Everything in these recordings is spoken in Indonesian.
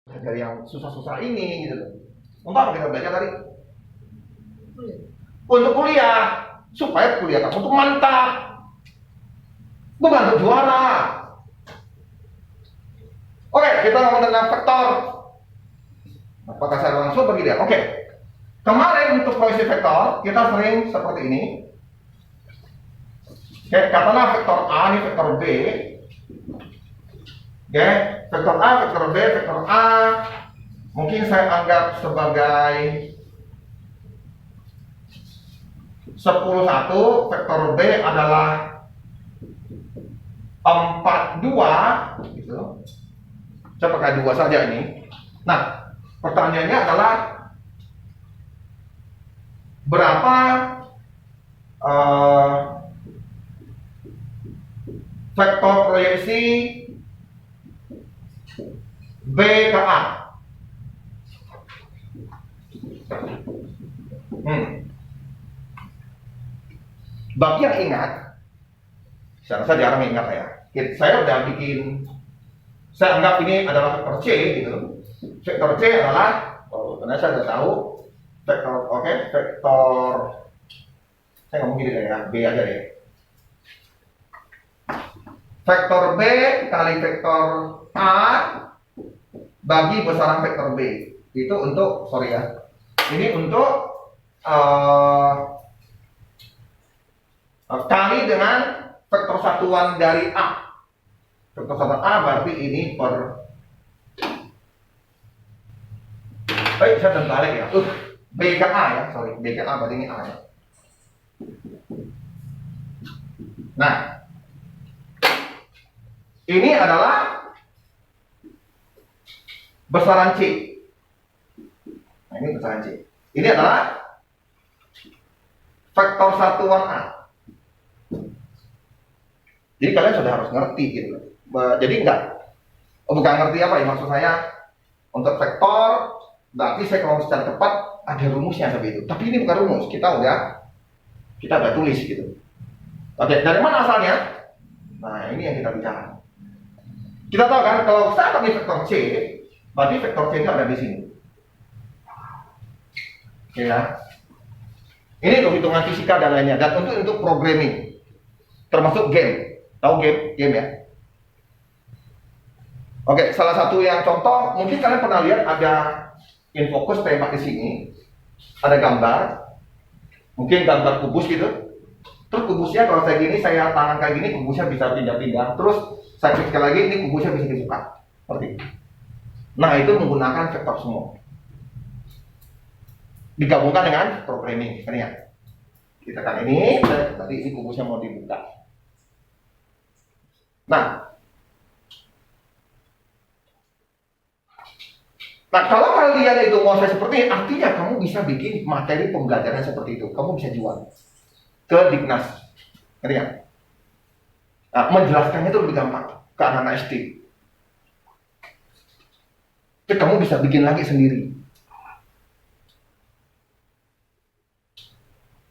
dari yang susah-susah ini gitu loh. Untuk apa kita belajar tadi? Untuk kuliah, supaya kuliah kamu tuh mantap, bukan untuk juara. Oke, kita ngomong tentang vektor. Apakah saya langsung pergi dia? Oke. Kemarin untuk proyeksi vektor kita sering seperti ini. Oke, katakanlah vektor A ini vektor B. Oke, vektor A, vektor B, vektor A mungkin saya anggap sebagai 10,1, vektor B adalah 4,2 gitu. Saya pakai 2 saja ini. Nah, pertanyaannya adalah berapa vektor proyeksi B ke A? Bagi yang ingat, saya rasa jarang ingat ya. Saya udah bikin, saya anggap ini adalah vektor C gitu. Vektor C adalah, karena saya sudah tahu vektor, oke, vektor, saya ngomong gini deh ya, B aja deh. Vektor B kali vektor A bagi besaran vektor B itu untuk, sorry ya, ini untuk kali dengan vektor satuan dari A. Vektor satuan A berarti ini per, saya terbalik ya, B ke A ya, sorry, B ke A berarti ini A ya. Nah, ini adalah besaran C. Nah, ini besaran C. Ini adalah vektor satuan A. Jadi kalian sudah harus ngerti gitu. Jadi bukan ngerti apa ya, maksud saya untuk vektor berarti saya kalau secara tepat ada rumusnya seperti itu. Tapi ini bukan rumus, kita udah tulis gitu. Oke, dari mana asalnya? Nah, ini yang kita bicara. Kita tahu kan kalau saya pakai vektor C, berarti vektor C itu ada di sini. Ya. Ini untuk hitungan fisika dan lainnya, dan untuk programming, termasuk game. Tahu game ya? Oke, salah satu yang contoh, mungkin kalian pernah lihat ada infokus tembak di sini, ada gambar, mungkin gambar kubus gitu. Terus kubusnya kalau saya gini, saya tangan kayak gini, kubusnya bisa pindah-pindah. Terus saya klik sekali lagi, ini kubusnya bisa dibuka. Seperti itu. Nah, itu menggunakan vektor semua. Digabungkan dengan programming, kan ya? Kita kan ini, tadi ini kubusnya mau dibuka. Nah, kalau kalian itu mau saya seperti ini, artinya kamu bisa bikin materi pembelajaran seperti itu. Kamu bisa jual ke Dignas, kan ya? Nah, menjelaskannya itu lebih gampang ke anak-anak SD. Jadi kamu bisa bikin lagi sendiri.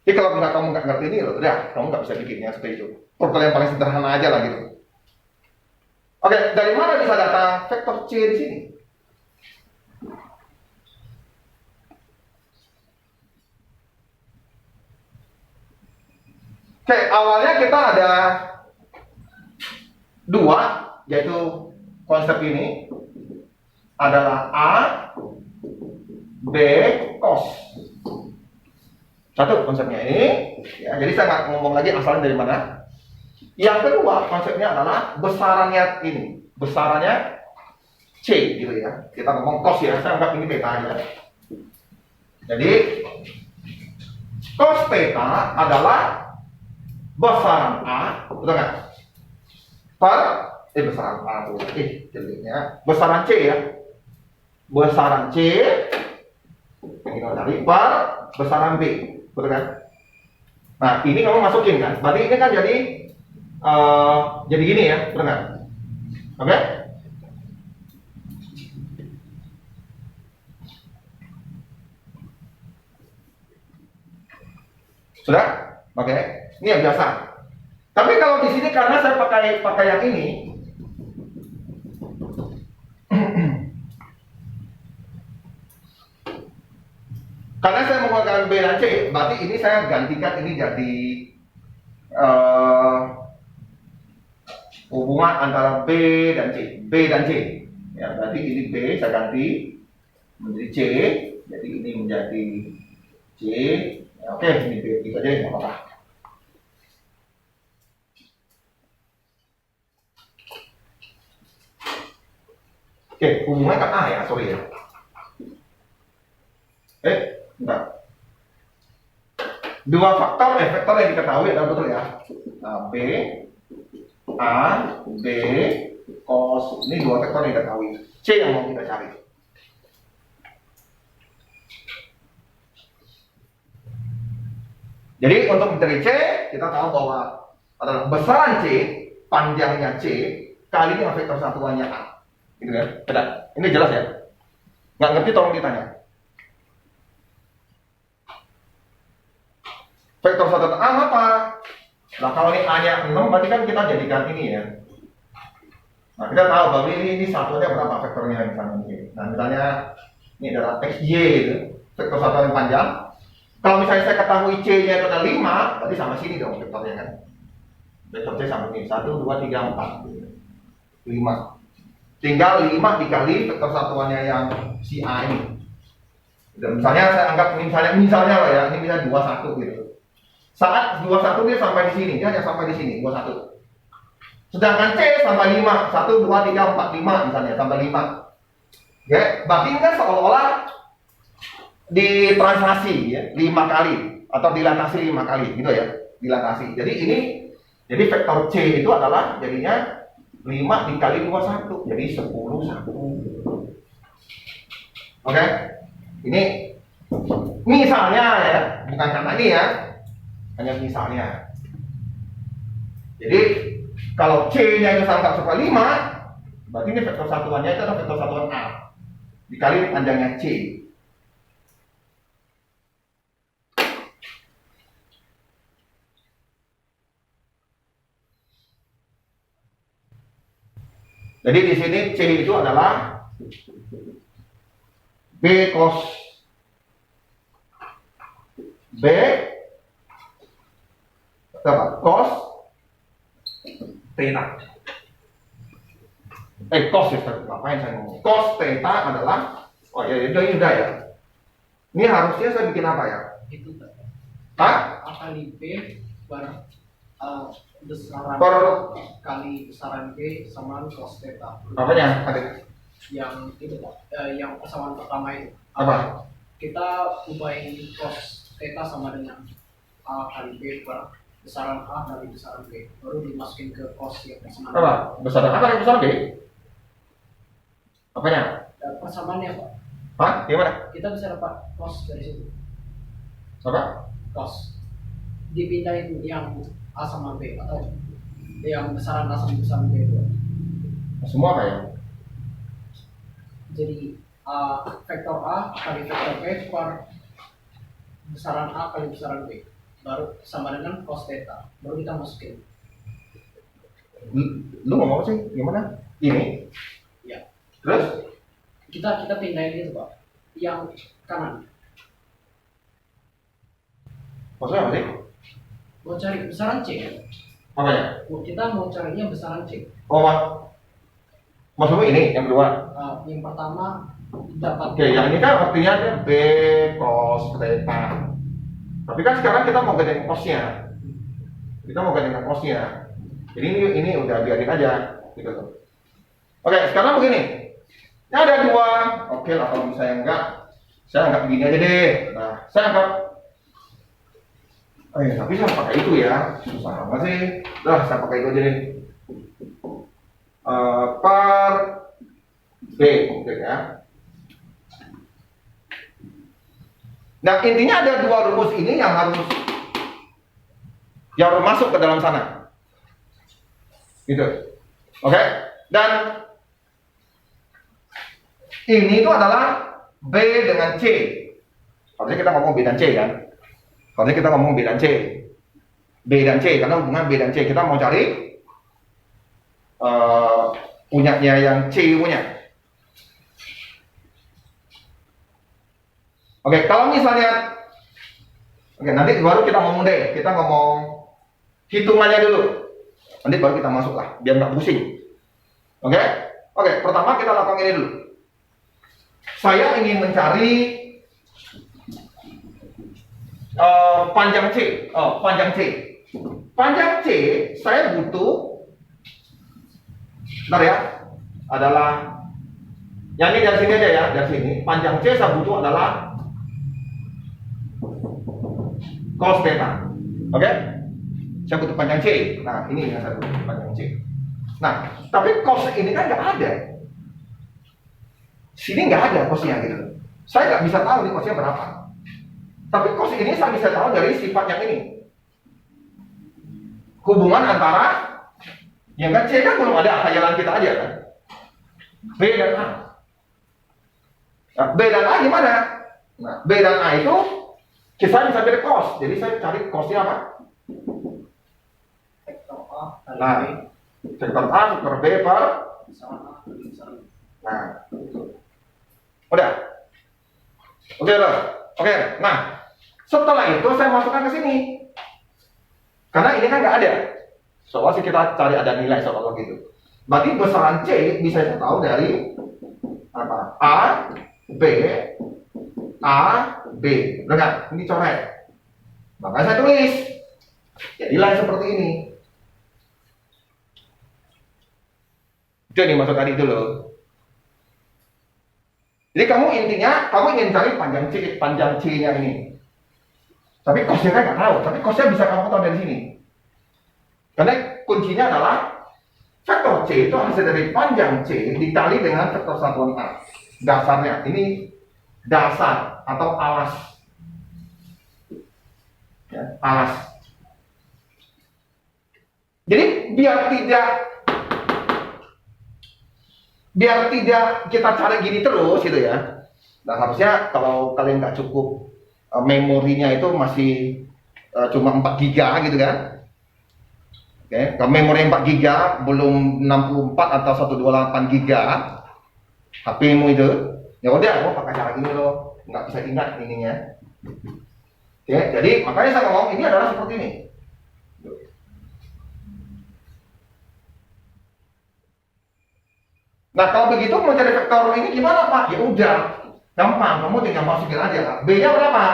Jadi kalau kamu nggak ngerti ini, udah kamu nggak bisa bikinnya seperti itu. Problem yang paling sederhana aja lah gitu. Oke, dari mana bisa datang vektor C di sini? Oke, awalnya kita ada 2, yaitu konsep ini adalah A, B, cos. Satu konsepnya ini, ya, jadi saya nggak ngomong lagi asalnya dari mana. Yang kedua konsepnya adalah besarannya ini, besarannya C gitu ya. Kita ngomong cos ya, saya anggap ini beta aja. Jadi cos beta adalah besaran A, betul nggak? Besaran A tuh, jadinya besaran C ya. Besaran C yang kita cari per besaran B, betul kan? Nah, ini kamu masukin kan? Berarti ini kan jadi gini ya, betul nggak? Oke? Sudah? Oke. Ini yang biasa. Tapi kalau di sini karena saya pakai yang ini, Karena saya menggunakan B dan C, berarti ini saya gantikan ini jadi uh, hubungan antara B dan C. B dan C. Ya, berarti ini B saya ganti menjadi C, jadi ini menjadi C. Ya, oke, ini B itu aja nggak apa-apa. Oke, hubungannya kan A ya, sorry ya. Bentar. Dua vektor yang diketahui adalah betul ya. Nah, B, A, B, cos. Ini dua vektor yang diketahui. C yang mau kita cari. Jadi untuk mencari C, kita tahu bahwa adalah besaran C, panjangnya C, kali dengan vektor satuannya A. Gitu ya. Tidak. Ini jelas ya. Nggak ngerti tolong ditanya. Vektor satuan A apa? Nah kalau ini A-nya 6, berarti kan kita jadikan ini ya. Nah kita tahu bahwa ini satuannya berapa vektornya misalnya ini. Nah misalnya ini adalah XY itu, vektor satuan yang panjang. Kalau misalnya saya ketahui C-nya itu adalah 5, berarti sama sini dong vektornya kan. Vektor C sama ini, 1, 2, 3, 4 5. Tinggal 5 dikali vektor satuannya yang si A ini. Dan misalnya saya anggap misalnya lah ya, ini bisa 21 gitu. Saat 21 dia sampai di sini, dia hanya sampai di sini 21. Sedangkan C sampai 5, 1, 2, 3, 4, 5 misalnya sampai 5. Ya, berarti ini kan seolah-olah ditranslasi ya, 5 kali atau dilatasi 5 kali gitu ya, dilatasi. Jadi vektor C itu adalah jadinya 5 dikali 21, jadi 10 1. Oke. Ini misalnya ya, bukan karena ini ya. Hanya misalnya. Jadi kalau C-nya itu sama sama 5, berarti ini vektor satuannya itu adalah vektor satuan A dikali panjangnya C. Jadi di sini C itu adalah B cos B berapa? Cos theta. Cos ya, ngapain saya ngomong? Cos theta adalah, oh ya, ini udah ya. Ini harusnya saya bikin apa ya? Itu Hah? A kali B bar besaran Per kali besaran B sama cos theta. apanya? Adik? Yang itu Pak, yang persamaan pertama itu. Apa? Kita ubahin cos theta sama dengan A kali B bar besaran A kali besaran B, baru dimasukin ke cos yang persamaan. Apa? Besaran A kali besaran B? Apanya? Persamaannya Pak. Hah? Gimana? Kita bisa dapat cos dari situ. Apa? Cos dipindahin yang A sama B atau yang besaran A sama besaran B itu. Semua apa ya? Jadi vektor A kali vektor B per besaran A kali besaran B baru sama dengan cos theta, baru kita masukin. Lu ngomong apa sih? Gimana? Ini? Ya. Terus? Kita pindahin itu Pak, yang kanan. Maksudnya apa sih? Mau cari besaran C. Apanya? Kita mau carinya besaran C. Oh, maksudnya ini yang kedua? Yang pertama dapat. Oke, yang ini kan artinya dia B cos theta. Tapi kan sekarang kita mau ganti cosnya. Kita mau ganti cosnya. Jadi ini udah biarin aja gitu tuh. Oke, sekarang begini. Ini ada dua. Oke lah, kalau misalnya enggak, saya anggap begini aja deh. Nah, saya anggap tapi saya pakai itu ya. Susah amat sih. Lah, saya pakai itu aja deh. Per B, oke ya. Nah intinya ada dua rumus ini yang harus masuk ke dalam sana, gitu, oke? Dan ini itu adalah B dengan C. Harusnya kita ngomong B dan C kan? Harusnya kita ngomong B dan C, karena hubungan B dan C kita mau cari punyanya yang C punya. Oke, kalau misalnya, oke, nanti baru kita ngomong deh, kita ngomong hitungannya dulu. Nanti baru kita masuk lah, biar nggak pusing. Oke, oke, pertama kita lakukan ini dulu. Saya ingin mencari panjang C. Panjang C, saya butuh, bentar ya, adalah, yang ini dari sini aja ya, dari sini. Panjang C saya butuh adalah cos theta. Oke? Saya butuh panjang C. Nah, ini yang saya butuh panjang C. Nah, tapi cos ini kan nggak ada. Sini nggak ada cosnya gitu. Saya nggak bisa tahu nih cosnya berapa. Tapi cos ini saya bisa tahu dari sifat yang ini. Hubungan antara, yang kan C kan belum ada, khayalan kita aja kan. B dan A. Nah, B dan A gimana? Nah, B dan A itu saya bisa cari cos. Jadi saya cari cosnya apa? Vektor A kali Nah, B vektor A per B per. besaran A kali besaran B. Nah, udah. Oke loh. Oke. Nah, setelah itu saya masukkan ke sini. Karena ini kan nggak ada. Soalnya kita cari ada nilai soal gitu. Berarti besaran C bisa saya tahu dari apa? A, B, A, B. Benar? Ini coret. Maka saya tulis. Jadilah seperti ini. Itu yang dimaksud tadi itu loh. Jadi kamu intinya, kamu ingin cari panjang C-nya ini. Tapi cosnya kan nggak tahu. Tapi cosnya bisa kamu tahu dari sini. Karena kuncinya adalah vektor C itu hasil dari panjang C dikali dengan vektor satuan A. Dasarnya, ini dasar atau alas. Ya, alas. Jadi biar tidak kita cari gini terus gitu ya. Nah, harusnya kalau kalian nggak cukup memorinya itu masih cuma 4 giga gitu kan. Oke, kalau memori 4 giga belum 64 atau 128 giga HP-mu itu, ya udah, gua pakai cara ini loh, nggak bisa ingat ininya. Oke, jadi makanya saya ngomong ini adalah seperti ini. Nah, kalau begitu mau cari vektor ini gimana Pak? Ya udah, gampang, kamu tinggal masukin aja. B-nya berapa?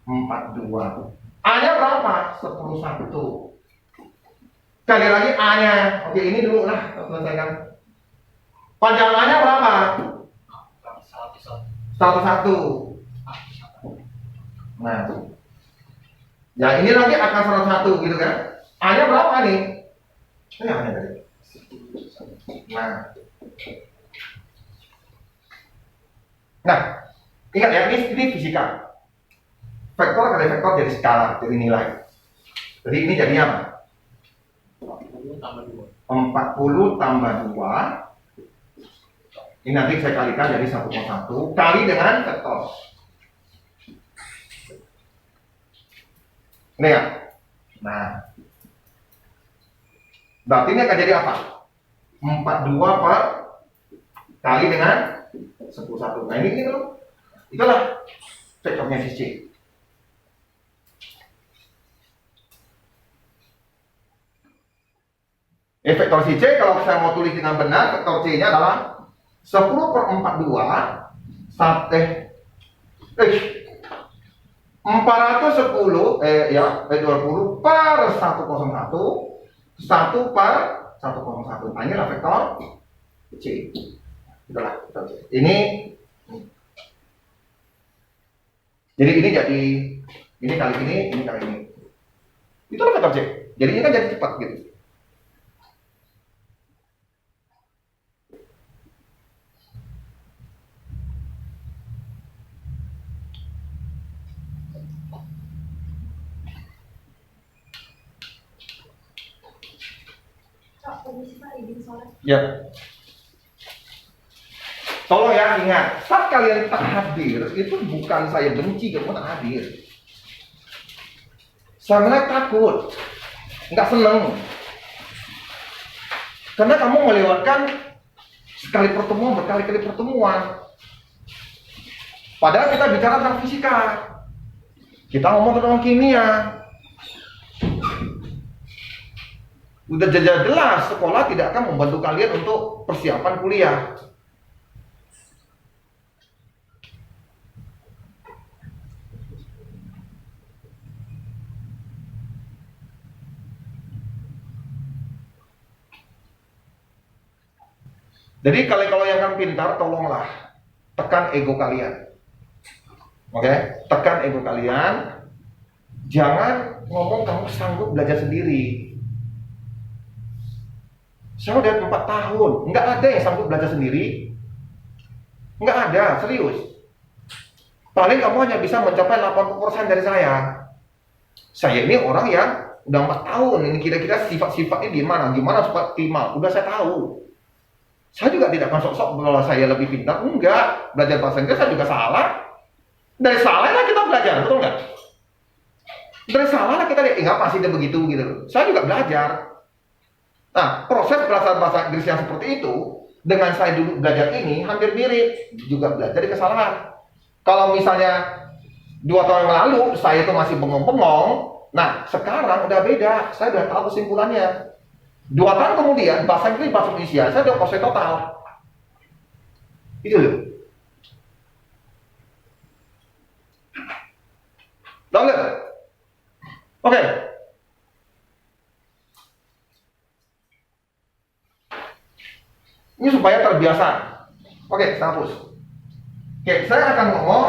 42. A-nya berapa? 11. Kali lagi A-nya. Oke, ini dulu lah, kita selesaikan. Panjang A-nya berapa? 101. Nah, ya ini lagi akan 101 gitu kan? A-nya berapa nih? Ini A-nya tadi. Nah, ingat ya, ini fisika. Vektor kali vektor jadi skala, jadi nilai. Jadi ini jadinya apa? 40 tambah 2. 40 tambah 2. Ini nanti saya kalikan jadi 1,1 kali dengan vektor. Ini ya. Nah, berarti ini akan jadi apa? 42 per kali dengan 11. Nah, ini gitu. Itulah vektornya si C. Vektor si C kalau saya mau tulis dengan benar, vektor C-nya adalah 10 per 42 410 20 per 101 1 per 1,1. Nah, inilah vektor C. Itulah vektor C. Ini jadi ini jadi ini kali ini kali ini. Itulah vektor C. Jadi ini kan jadi cepat gitu. Ya. Tolong ya ingat, saat kalian tak hadir, itu bukan saya benci kamu tak hadir. Saya malah takut, nggak seneng. Karena kamu melewatkan sekali pertemuan, berkali-kali pertemuan. Padahal kita bicara tentang fisika. Kita ngomong tentang kimia. Udah jelas sekolah tidak akan membantu kalian untuk persiapan kuliah. Jadi kalau yang kan pintar, tolonglah tekan ego kalian. Oke, tekan ego kalian. Jangan ngomong kamu sanggup belajar sendiri. Saya udah 4 tahun, nggak ada yang sanggup belajar sendiri. Nggak ada, serius. Paling kamu hanya bisa mencapai 80% dari saya. Saya ini orang yang udah 4 tahun, ini kira-kira sifat-sifatnya gimana supaya optimal, udah saya tahu. Saya juga tidak akan sok-sok bahwa saya lebih pintar, enggak. Belajar bahasa Inggris saya juga salah. Dari salah lah kita belajar, betul nggak? Dari salah lah kita lihat, enggak pasti dia begitu gitu. Saya juga belajar. Nah, proses belajar bahasa Inggris yang seperti itu dengan saya dulu belajar ini hampir mirip, juga belajar dari kesalahan. Kalau misalnya 2 tahun yang lalu saya itu masih bengong-bengong, nah sekarang udah beda, saya udah tahu kesimpulannya. 2 tahun kemudian bahasa Inggris bahasa Indonesia saya udah kuasai total. Itu loh. Lalu, oke. Ini supaya terbiasa. Oke, saya hapus. Oke, saya akan ngomong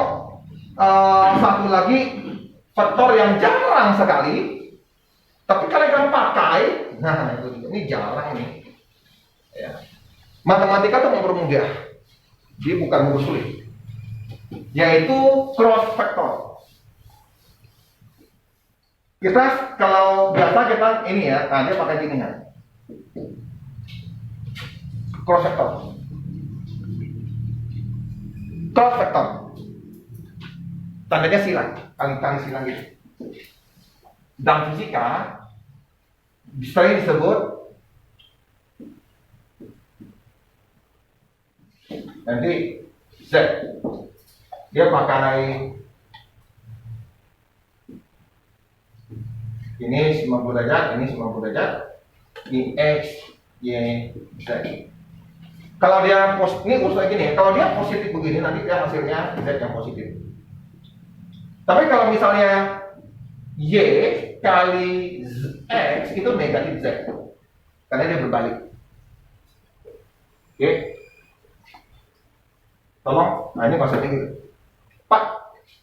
satu lagi faktor yang jarang sekali, tapi kalian akan pakai. Nah, ini jarang nih. Ya. Matematika itu mempermudah, dia bukan mempersulit. Yaitu cross factor. Kita kalau biasa kita ini ya, nah dia pakai gini kan. Cross factor. Cross factor. Tandanya silang, kali-kali silang gitu. Dalam fisika sering disebut nanti Z. Dia pakai ini 90 derajat, ini 90 derajat, ini X, Y, Z. Kalau dia ini urusan gini, kalau dia positif begini nanti dia hasilnya Z yang positif. Tapi kalau misalnya Y kali X itu negatif Z, karena dia berbalik. Oke, tolong, nah ini maksudnya gitu. Pak,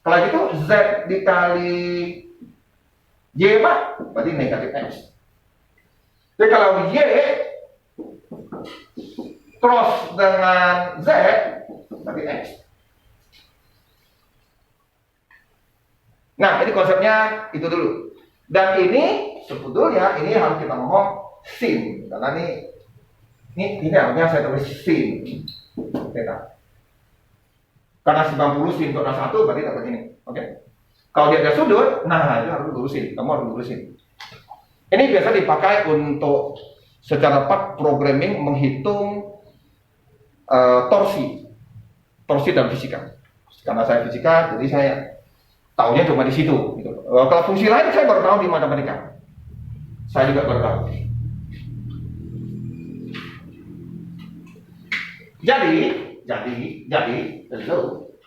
kalau gitu Z dikali Y Pak, berarti negatif X. Jadi kalau Y cross dengan Z, berarti X. Nah, ini konsepnya itu dulu. Dan ini sebetulnya ini harus kita ngomong sin, karena ini harusnya saya tulis sin. Theta. Karena 90 sin untuk 1 berarti dapat ini. Oke. Kalau dia ada sudut, nah itu harus lurusin. Kamu harus lurusin. Ini biasa dipakai untuk secara cepat programming menghitung torsi dalam fisika. Karena saya fisika, jadi saya tahunya cuma di situ. Gitu. Kalau fungsi lain saya baru tahu di matematika. Saya juga baru tahu.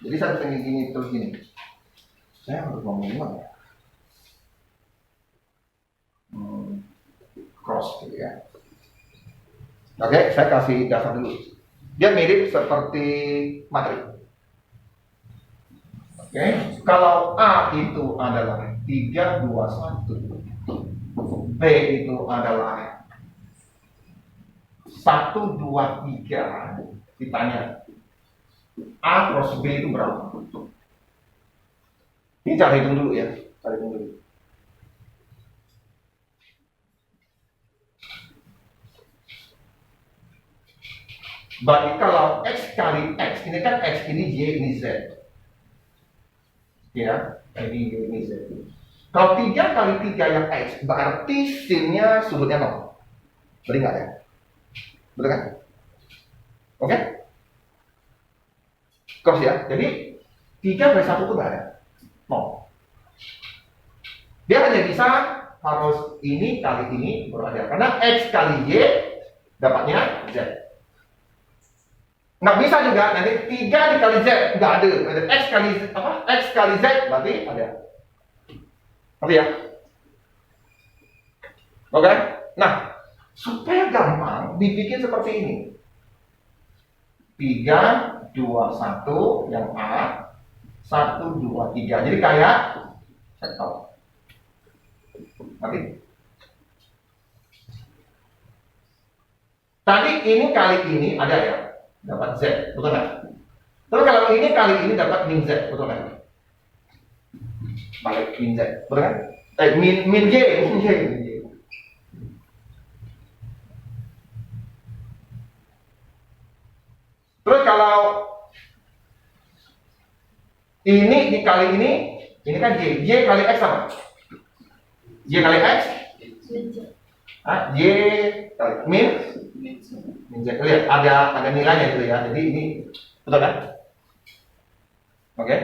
Jadi saya pengen gini terus gini. Saya harus ngomong gimana ya? Cross gitu ya. Oke, saya kasih dasar dulu. Dia mirip seperti materi. Oke, kalau A itu adalah 321, B itu adalah 123, ditanya A cross B itu berapa? Ini cara hitung dulu ya, cara hitung dulu. Berarti kalau X kali X, ini kan X, ini Y, ini Z. Ya, ini Z. Kalau 3 kali 3 yang X, berarti sinnya sudutnya 0. Berarti nggak ada. Betul kan? Oke? Cross ya. Jadi 3 kali 1 itu nggak ada. 0. Dia hanya bisa harus ini kali ini baru ada. Karena X kali Y dapatnya Z. Nggak bisa juga, nanti 3 dikali Z, nggak ada. Ada X kali apa? X kali Z berarti ada. Ngerti ya? Oke? Nah, supaya gampang dibikin seperti ini. 3, 2, 1 yang A, 1, 2, 3. Jadi kayak vektor. Nanti. Tadi ini kali ini ada ya, dapat Z, betul nggak? Terus kalau ini kali ini dapat min Z, betul nggak? Balik min Z, betul kan? Min Y, min Y. Terus kalau ini dikali ini kan Y. Y kali X apa? Y kali X? Y kali min Z. Lihat ada nilainya gitu ya. Jadi ini betul kan? Oke.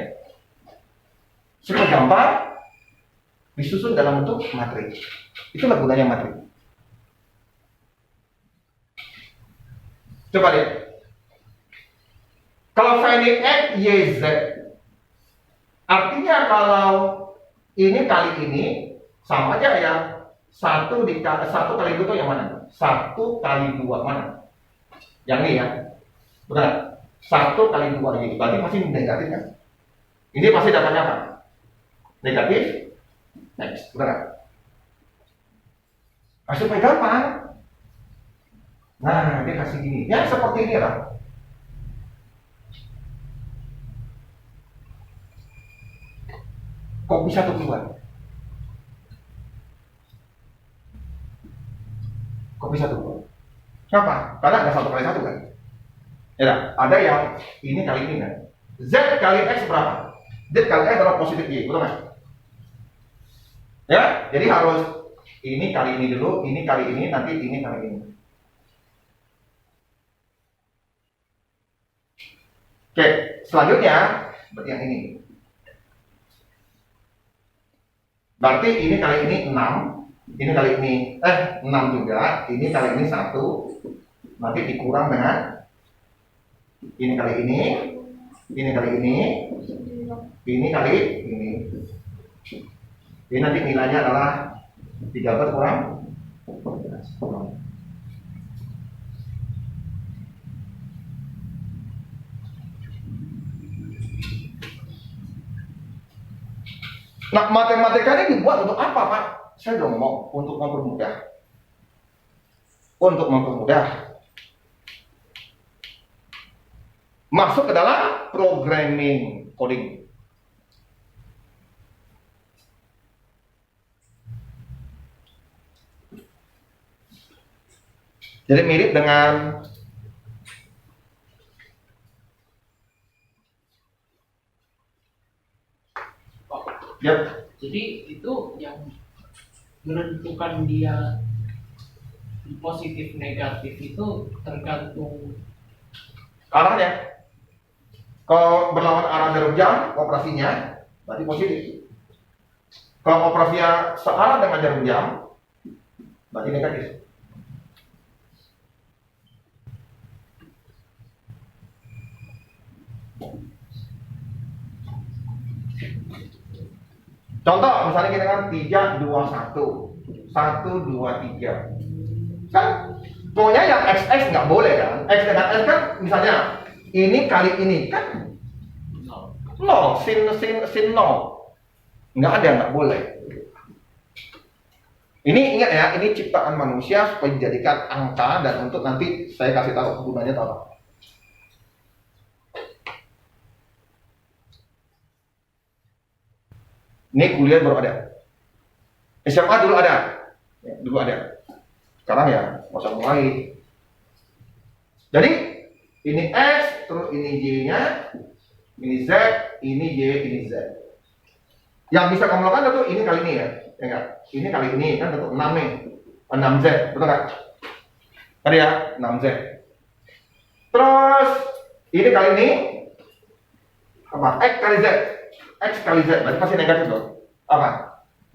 Supaya gampang disusun dalam bentuk matris. Itulah gunanya matris. Coba lihat. Kalau finding X, Y, Z, artinya kalau ini kali ini sama aja ya. 1 kali 2 itu yang mana? 1 kali 2 mana? Yang ini ya. Benar. 1 kali 2 ini berarti pasti negatif kan? Ini pasti dapatnya apa? Negatif X. Benar. Nah, supaya gampang. Nah, dia kasih gini. Ya seperti ini lah. Kok bisa keluar? Kok bisa keluar? Kenapa? Karena ada 1 kali 1 kan? Ya, ada yang ini kali ini kan? Z kali X berapa? Z kali X adalah positif Y, betul nggak? Ya, jadi harus ini kali ini dulu, ini kali ini, nanti ini kali ini. Oke, selanjutnya berarti yang ini. Berarti ini kali ini 6, ini kali ini 6 juga, ini kali ini 1, nanti dikurang dengan ini kali ini kali ini kali ini. Ini nanti nilainya adalah 13 kurang 11. Nah, matematika ini dibuat untuk apa, Pak? Saya udah ngomong, untuk mempermudah. Untuk mempermudah. Masuk ke dalam programming coding. Jadi mirip dengan Yep. Jadi itu yang menentukan dia positif negatif itu tergantung arahnya. Kalau berlawan arah jarum jam operasinya berarti positif. Kalau operasinya searah dengan jarum jam berarti negatif. Contoh, misalnya kita kan 3, 2, 1 1, 2, 3 kan, pokoknya yang XX nggak boleh kan. X dengan X kan, misalnya ini kali ini kan 0, sin 0 nggak ada, nggak boleh. Ini ingat ya, ini ciptaan manusia supaya dijadikan angka dan untuk nanti saya kasih tahu gunanya tahu apa. Ini kuliah baru ada. SMA dulu ada. Ya, dulu ada. Sekarang ya, nggak usah mulai. Jadi, ini X, terus ini Y-nya, ini Z, ini Y, ini Z. Yang bisa kamu lakukan itu ini kali ini ya. Ya enggak? Ini kali ini, kan tentu 6 nih. 6Z, betul nggak? Tadi ya, 6Z. Terus, ini kali ini, apa? X kali Z. X kali Z berarti pasti negatif dong. Apa?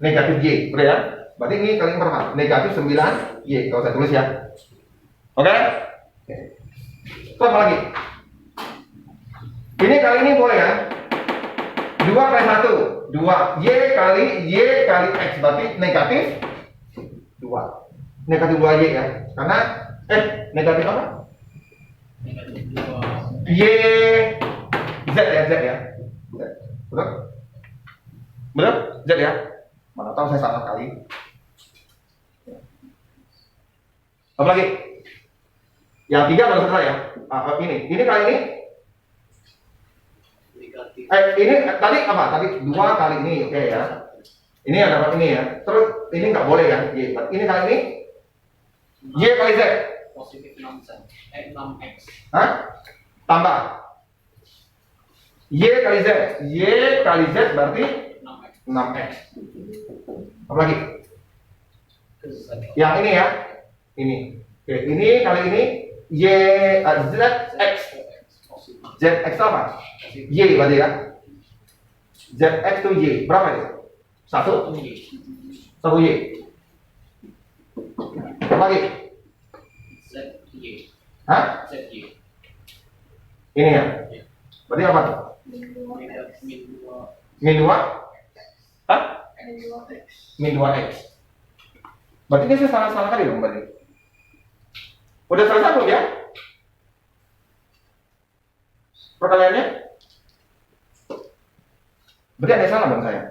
Negatif Y, betul ya? Berarti ini kali berapa? Negatif 9 Y. Kalau saya tulis ya. Oke? Terus apa lagi? Ini kali ini boleh ya? 2 kali 1 2 Y kali X berarti negatif 2. Negatif 2Y ya. Karena negatif apa? Negatif 2. Y Z ya, Z ya. Z. Betul? Betul? Z ya? Mana tahu saya salah kali. Apa lagi? Yang 3 baru selesai ya. Ini kali ini. Negatif. Ini tadi apa? Tadi 2 kali ini, oke ya. Ini yang dapat ini ya. Terus ini nggak boleh kan? Y. Ini kali ini Y kali Z. Positif 6x. Hah? Tambah Y kali Z. Y kali Z berarti 6x. Apa lagi? Yang ini ya. Ini. Oke, ini kali ini ZX. ZX apa? Y berarti ya. ZX itu Y. Berapa itu? 1 Y. Apa lagi? ZY. Hah? ZY. Ini ya. Berarti apa? Min 2. Hah? Min 2X. Berarti ini saya salah kali dong berarti. Udah selesai belum ya? Pertanyaannya? Berarti ada yang salah dong saya.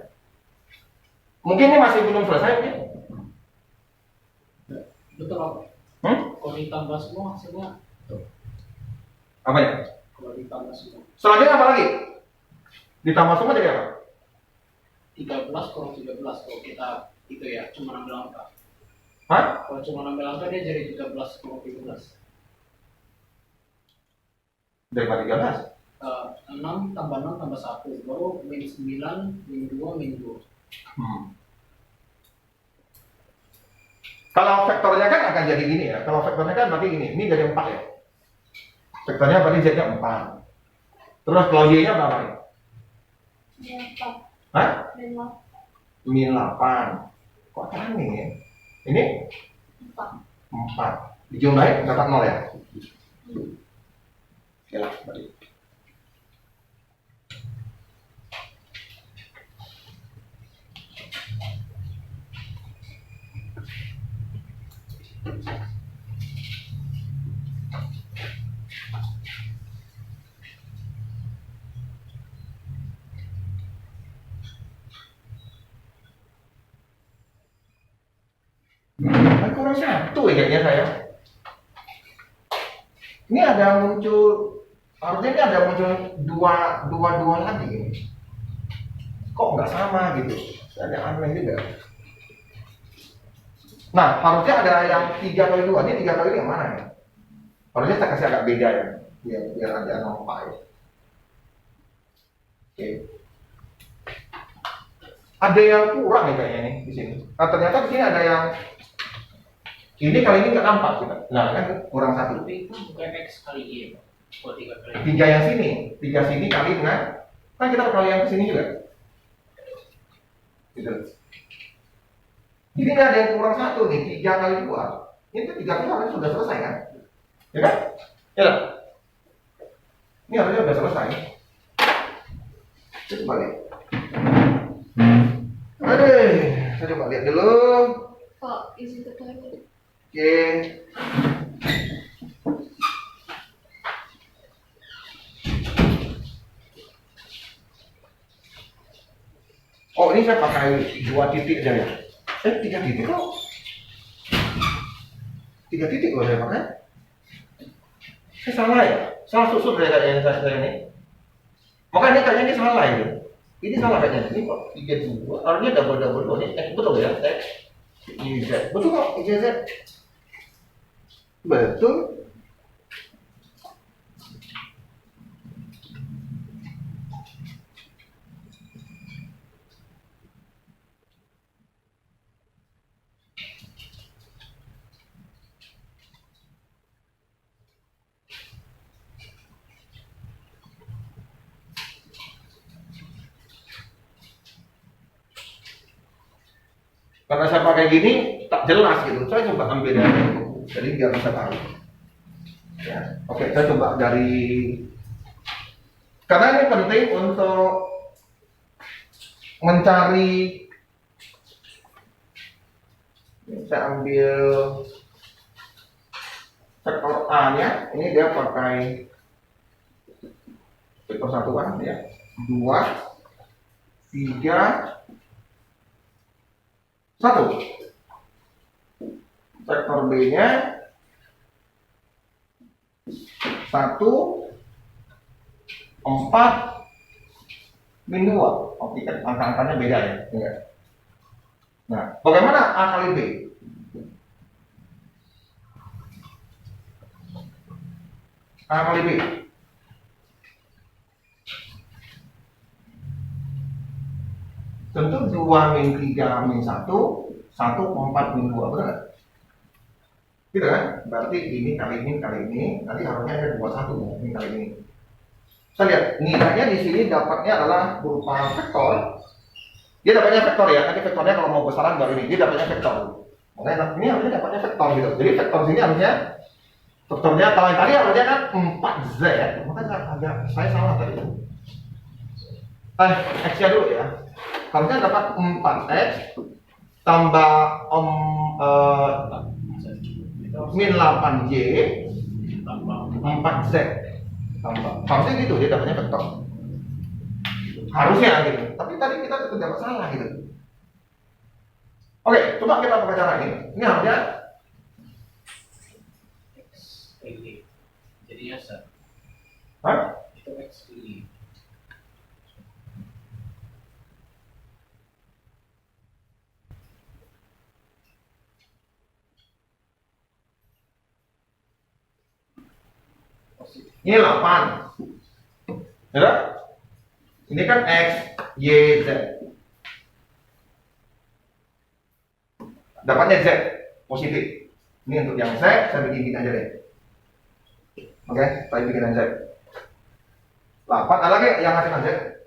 Mungkin ini masih belum selesai mungkin. Betul apa? Kalau ditambah semua hasilnya Apa ya? kalau ditambah semua Selanjutnya apa lagi? Ditambah semua jadi apa? 13 kurang 13 kalau kita itu ya cuma ambil angka. Hah? Kalau cuma ambil angka dia jadi 13 kurang 13. Daripada 13? 6 tambah 6 tambah 1 baru min 9 min 2 min 2. Kalau vektornya kan akan jadi gini ya. Kalau vektornya kan berarti gini. Ini jadi 4 ya. Vektornya berarti Z-nya 4. Terus kalau Y-nya berapa ya? Hah? Min 8. Kok aneh ya? Ini 4. Dijumlahin dapat 0 ya? Oke lah, berarti. Kurang satu ya kayaknya saya. Ini ada muncul, harusnya ini ada muncul dua lagi ini. Kok nggak sama gitu? Ada aneh juga. Nah, harusnya ada yang 3 kali 2. Ini 3 kali ini yang mana ya? Harusnya saya kasih agak beda ya. Biar ada nampak ya. Oke. Ada yang kurang nih kayaknya nih di sini. Nah, ternyata di sini ada yang ini kali ini nggak nampak kita. Nah, kan kurang 1. Tapi itu bukan X kali Y. Oh 3 kali. 3 yang sini, 3 sini kali dengan kan kita kali yang kesini juga. Gitu. Jadi nggak ada yang kurang 1 nih, 3 kali 2. Ini kan 3 kali harusnya sudah selesai kan? Ya kan? Ya lah. Ini harusnya sudah selesai. Kita coba lihat. Saya coba lihat dulu. Pak, isi terkait. Oke. Oh, ini saya pakai 2 titik aja ya. 3 titik kok. 3 titik loh saya pakai. Saya salah ya? Salah susun kayaknya saya ini. Makanya kayaknya ini salah itu. Ini salah kayaknya. Ini kok 32. Harusnya double ini. Betul ya? Ini Z. Betul kok, ini Z. Betul. Karena saya pakai gini tak jelas gitu. Saya coba ambil dari buku, jadi biar bisa tahu. Ya, oke, saya coba dari karena ini penting untuk mencari. Saya ambil vektor A-nya, ini dia pakai vektor satuan ya, 2, 3, 1. Vektor B-nya 1, 4, min 2. Oke, kan angka-angkanya beda ya. Iya. Nah, bagaimana A kali B? A kali B. Tentu 2 min 3 min 1, 1, 4 min 2, benar nggak? Gitu kan? Berarti ini kali ini, nanti harusnya ada 21 ini kali ini. Saya lihat nilainya di sini dapatnya adalah berupa vektor. Dia dapatnya vektor ya, nanti vektornya kalau mau besaran baru ini, dia dapatnya vektor. Makanya ini harusnya dapatnya vektor gitu. Jadi vektor sini harusnya vektornya kalau yang tadi harusnya kan 4Z ya. Makanya agak saya salah tadi. X-nya dulu ya. Harusnya dapat 4X tambah min 8Y tambah 4Z tambah. Harusnya gitu dia dapatnya vektor. Harusnya gitu. Tapi tadi kita dapat salah gitu. Oke, coba kita pakai cara ini. Ini harusnya X kali jadi ya sir. Hah? Itu X kali. Ini 8. Ya? Ini kan X, Y, Z. Dapatnya Z positif. Ini untuk yang Z, saya bikin aja deh. Oke, saya bikin Z. 8, ada lagi yang hasilkan Z.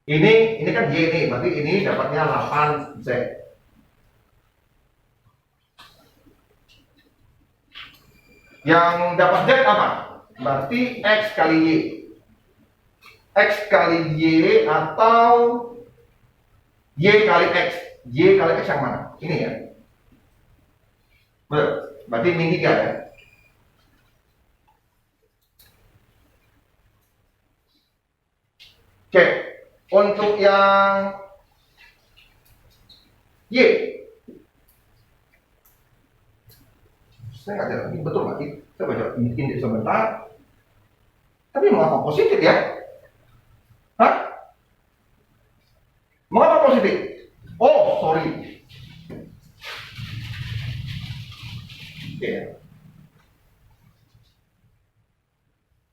Ini kan Y nih, berarti ini dapatnya 8Z. Yang dapat Z apa? Berarti X kali Y. X kali Y atau Y kali X. Y kali X yang mana? Ini ya. Betul. Berarti min 3 ya. Oke. Untuk yang Y, saya nggak tahu ini betul nggak? Saya baca ini sebentar. Tapi mengapa positif ya? Hah? Mengapa positif? Oh, sorry. Oke.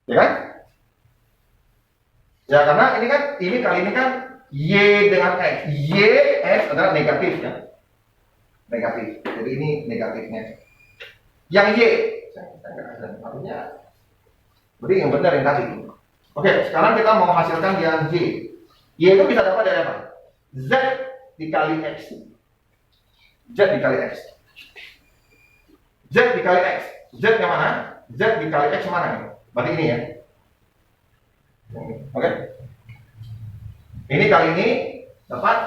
Ya kan? Ya karena ini kali ini kan Y dengan X. Y X adalah negatif ya. Negatif. Jadi ini negatifnya. Yang Y, artinya berarti yang benar yang tadi. Oke, sekarang kita mau hasilkan yang Y. Y itu bisa dapat dari apa? Z dikali X. Z dikali X. Z dikali X. Z yang mana? Z dikali X mana nih? Berarti ini ya. Oke. Ini kali ini dapat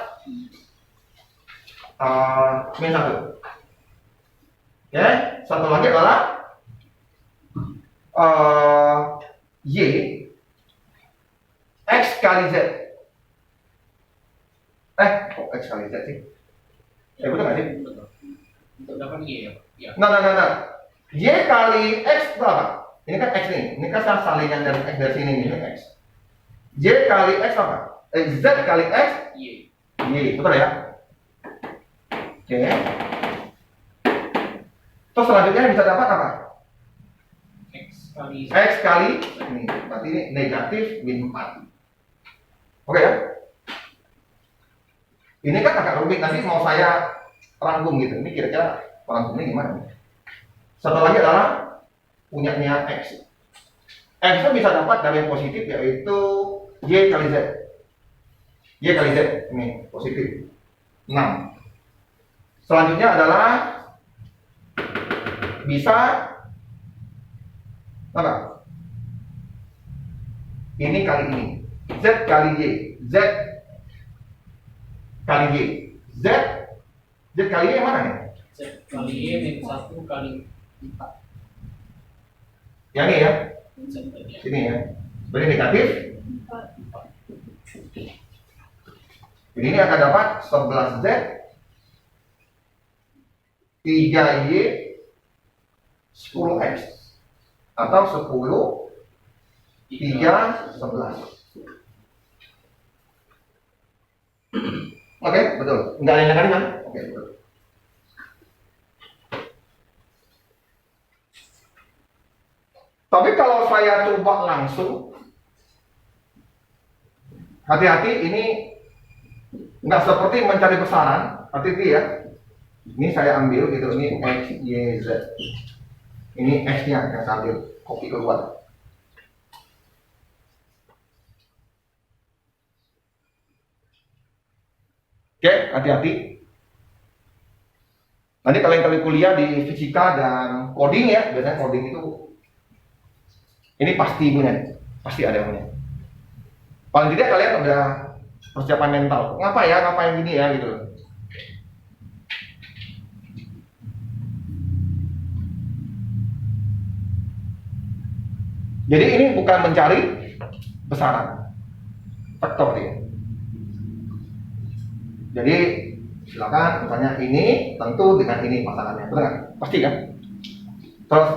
min 1. Oke, satu lagi adalah Y X kali Z. Kok X kali Z sih? Betul nggak sih? Betul. Untuk dapat Y ya. Ya. Nah. Y kali X itu apa? Ini kan X nih. Ini kan salingan dari X dari sini nih, ini X. Y kali X apa? Z kali X Y. Y, betul ya? Oke. Terus selanjutnya bisa dapat apa? X kali X kali ini. Berarti ini negatif min 4. Oke ya? Ini kan agak rumit, nanti mau saya rangkum gitu. Ini kira-kira rangkumnya gimana? Satu lagi adalah punyanya X. X itu bisa dapat dari yang positif yaitu Y kali Z. Y kali Z, ini positif. 6. Selanjutnya adalah bisa apa? Ini kali ini. Z kali Y. Z kali Y. Z kali Y yang mana nih? Z kali Y min 1 kali 4. Yang ini ya? Z tadi ya. Sini ya. Berarti negatif. 4. Jadi ini akan dapat 11Z 3Y 10X atau 10 3 11. Oke, betul. Enggak ada yang kali kan? Oke, betul. Tapi kalau saya coba langsung, hati-hati, ini nggak seperti mencari besaran. Hati-hati ya. Ini saya ambil gitu, ini X, Y, Z. Ini X-nya yang saya ambil, copy keluar. Oke, hati-hati. Nanti kalian kuliah di fisika dan coding ya, biasanya coding itu ini pasti punya, pasti ada punya. Paling tidak kalian udah persiapan mental. Ngapain gini ya gitu. Jadi ini bukan mencari besaran, vektor dia. Jadi silakan, misalnya ini tentu dengan ini pasangannya, betul kan? Pasti kan? Terus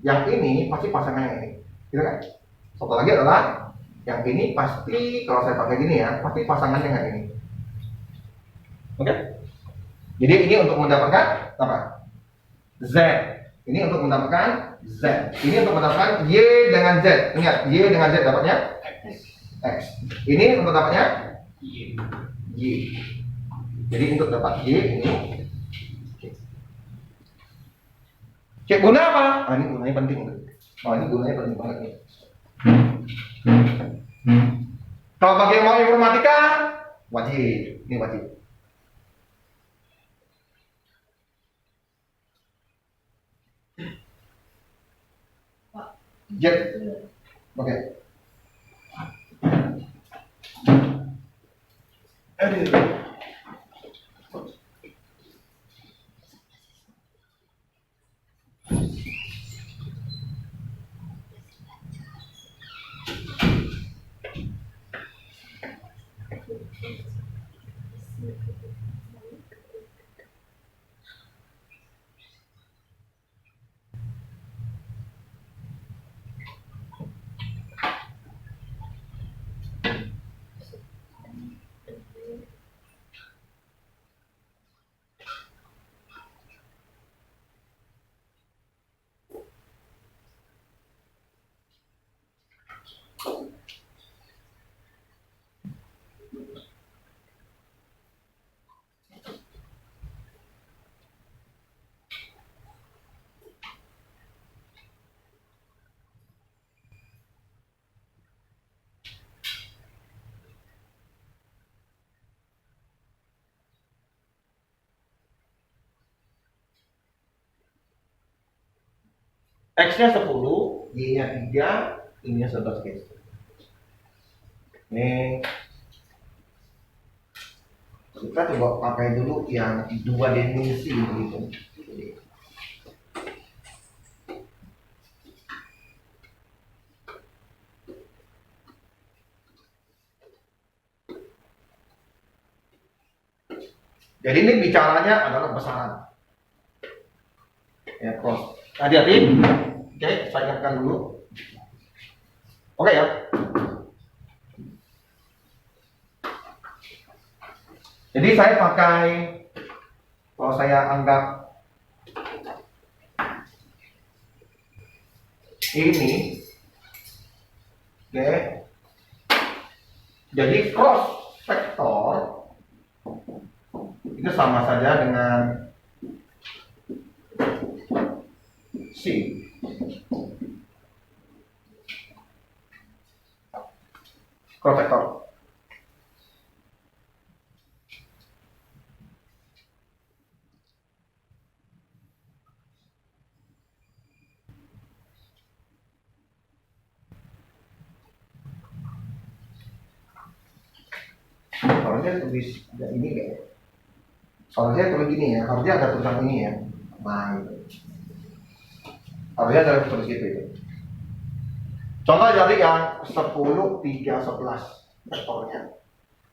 yang ini pasti pasangannya ini, gitu kan? Satu lagi adalah yang ini pasti kalau saya pakai gini ya, pasti pasangannya dengan ini. Oke? Jadi ini untuk mendapatkan apa? Z. Ini untuk mendapatkan Z. Ini untuk mendapatkan Y dengan Z. Ingat, Y dengan Z dapatnya X. Ini untuk dapatnya Y. Y. Jadi untuk dapat Y ini. Oke, guna apa? Ah, ini gunanya penting. Oh, ini gunanya penting banget nih. Kalau bagi yang mau informatika, wajib. Ini wajib. Z. Oke. Aduh. X-nya 10, Y-nya 3, ini 11 guys. Ini kita coba pakai dulu yang 2 dimensi begitu. Jadi ini bicaranya adalah besaran. Ya, cross. Hati-hati. Oke, saya ingatkan dulu. Oke ya. Jadi saya pakai, kalau saya anggap ini, oke. Jadi cross vektor itu sama saja dengan C. Cross vektor. harusnya tulis ada ini nggak ya? Harusnya tulis gini ya, harusnya ada tulisan ini ya. Nah, gitu. Harusnya ada tulis gitu itu. Contoh jadi yang 10, 3, 11 vektornya.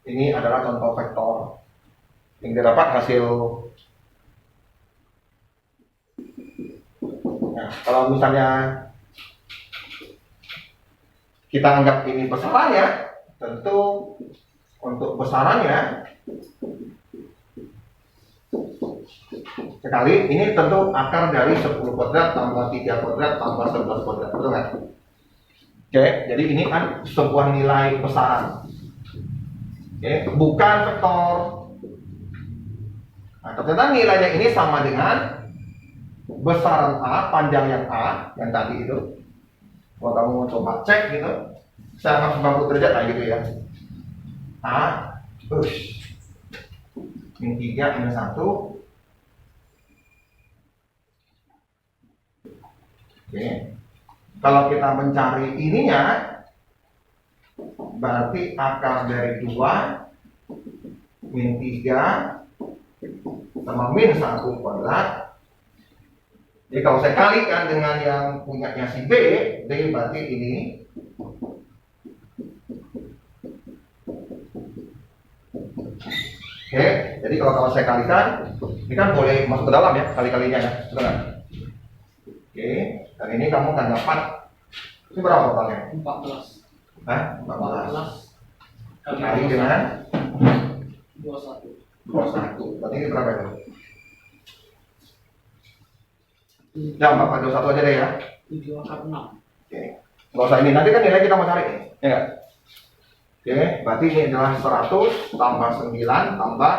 Ini adalah contoh vektor yang didapat hasil. Nah, kalau misalnya kita anggap ini besarannya, tentu untuk besarannya sekali ini tentu akar dari 10 kuadrat tambah 3 kuadrat tambah 11 kuadrat, betul nggak? Oke, jadi ini kan sebuah nilai besaran. Oke, bukan vektor. Nah, ternyata nilainya ini sama dengan besaran A, panjang yang A, yang tadi itu. Kalau kamu mau coba cek gitu, saya 90 derajat lah gitu ya. A, min 3, min 1. Oke. Kalau kita mencari ininya, berarti akar dari 2 min 3 sama min 1 kuadrat. Jadi kalau saya kalikan dengan yang punyanya si B, berarti ini oke, jadi kalau saya kalikan, ini kan boleh masuk ke dalam ya, kali-kalinya ya, betul. Oke, dan ini kamu akan dapat, ini berapa totalnya? 14. Hah? 14 Kali dengan 21. 21, berarti ini berapa itu? Ya, 4 21 aja deh ya. 7 akar 6. Oke, nggak usah ini, nanti kan nilai kita mau cari nih, ya nggak? Oke, berarti ini adalah 100 tambah 9 tambah,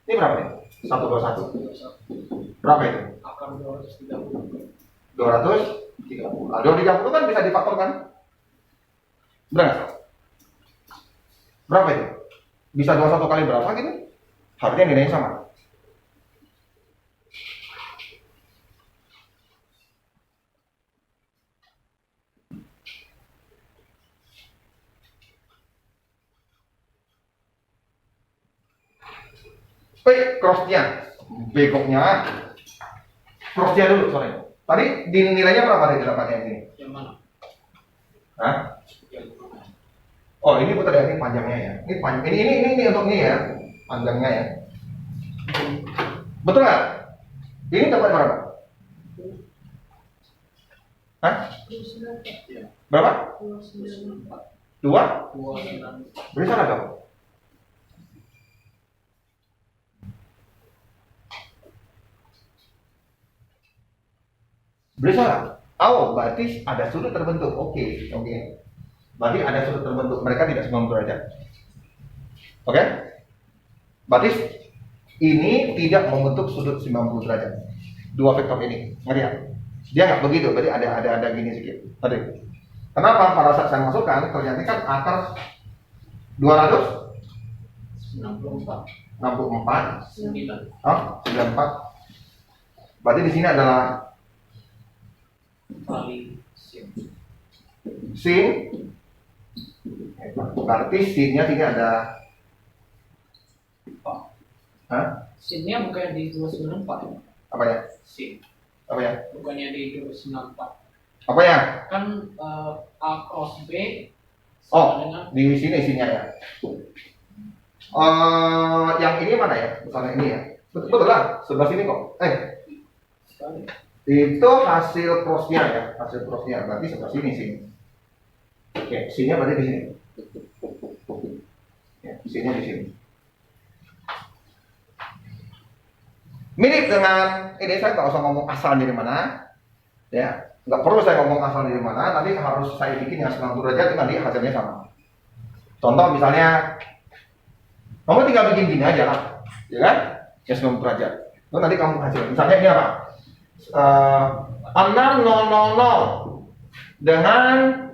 ini berapa nih? 121. Berapa itu? Akar 230. 230. Nah, 230 kan bisa difaktorkan. Benar nggak? Berapa itu? Bisa 21 kali berapa gitu? Harusnya nilainya sama. Crossnya, begoknya, crossnya dulu, sorry. Tadi di nilainya berapa tadi dapatnya ini? Yang mana? Hah? Yang mana? Oh, ini putar ya, ini panjangnya ya. Ini panjang. Ini untuk ini ya, panjangnya ya. Betul nggak? Ini dapat berapa? Hah? Iya. Berapa? 294. 2? 294. Beri salah kamu. Beri salah. Oh, berarti ada sudut terbentuk. Oke. Berarti ada sudut terbentuk. Mereka tidak 90 derajat. Oke? Berarti ini tidak membentuk sudut 90 derajat. Dua vektor ini. Ngerti ya? Dia nggak begitu. Berarti ada gini sedikit. Tadi. Kenapa? Pada saat saya masukkan, ternyata kan akar 264. 9. Oh, 94. Berarti di sini adalah Kali sin. sin. Berarti sinnya sini ada. Hah? Sinnya bukannya di 294 ya? Apa ya? Sin. Apa ya? Bukannya di 294. Apa ya? Kan A cross B Oh, sama dengan di sini sinnya ya. Yang ini mana ya? Misalnya ini ya. Betul lah, sebelah sini kok. sekali. Itu hasil crossnya ya, hasil crossnya. Berarti sebelah sini sini. Oke, sinnya berarti di sini. Ya, sinnya di sini. Mirip dengan ini, saya nggak usah ngomong asal dari mana, ya, nggak perlu saya ngomong asal dari mana. Nanti harus saya bikin yang 90 derajat, nanti hasilnya sama. Contoh misalnya, kamu tinggal bikin gini aja lah, ya kan? Ya 90 derajat. Lalu nanti kamu hasil. Misalnya ini apa? 6000 dengan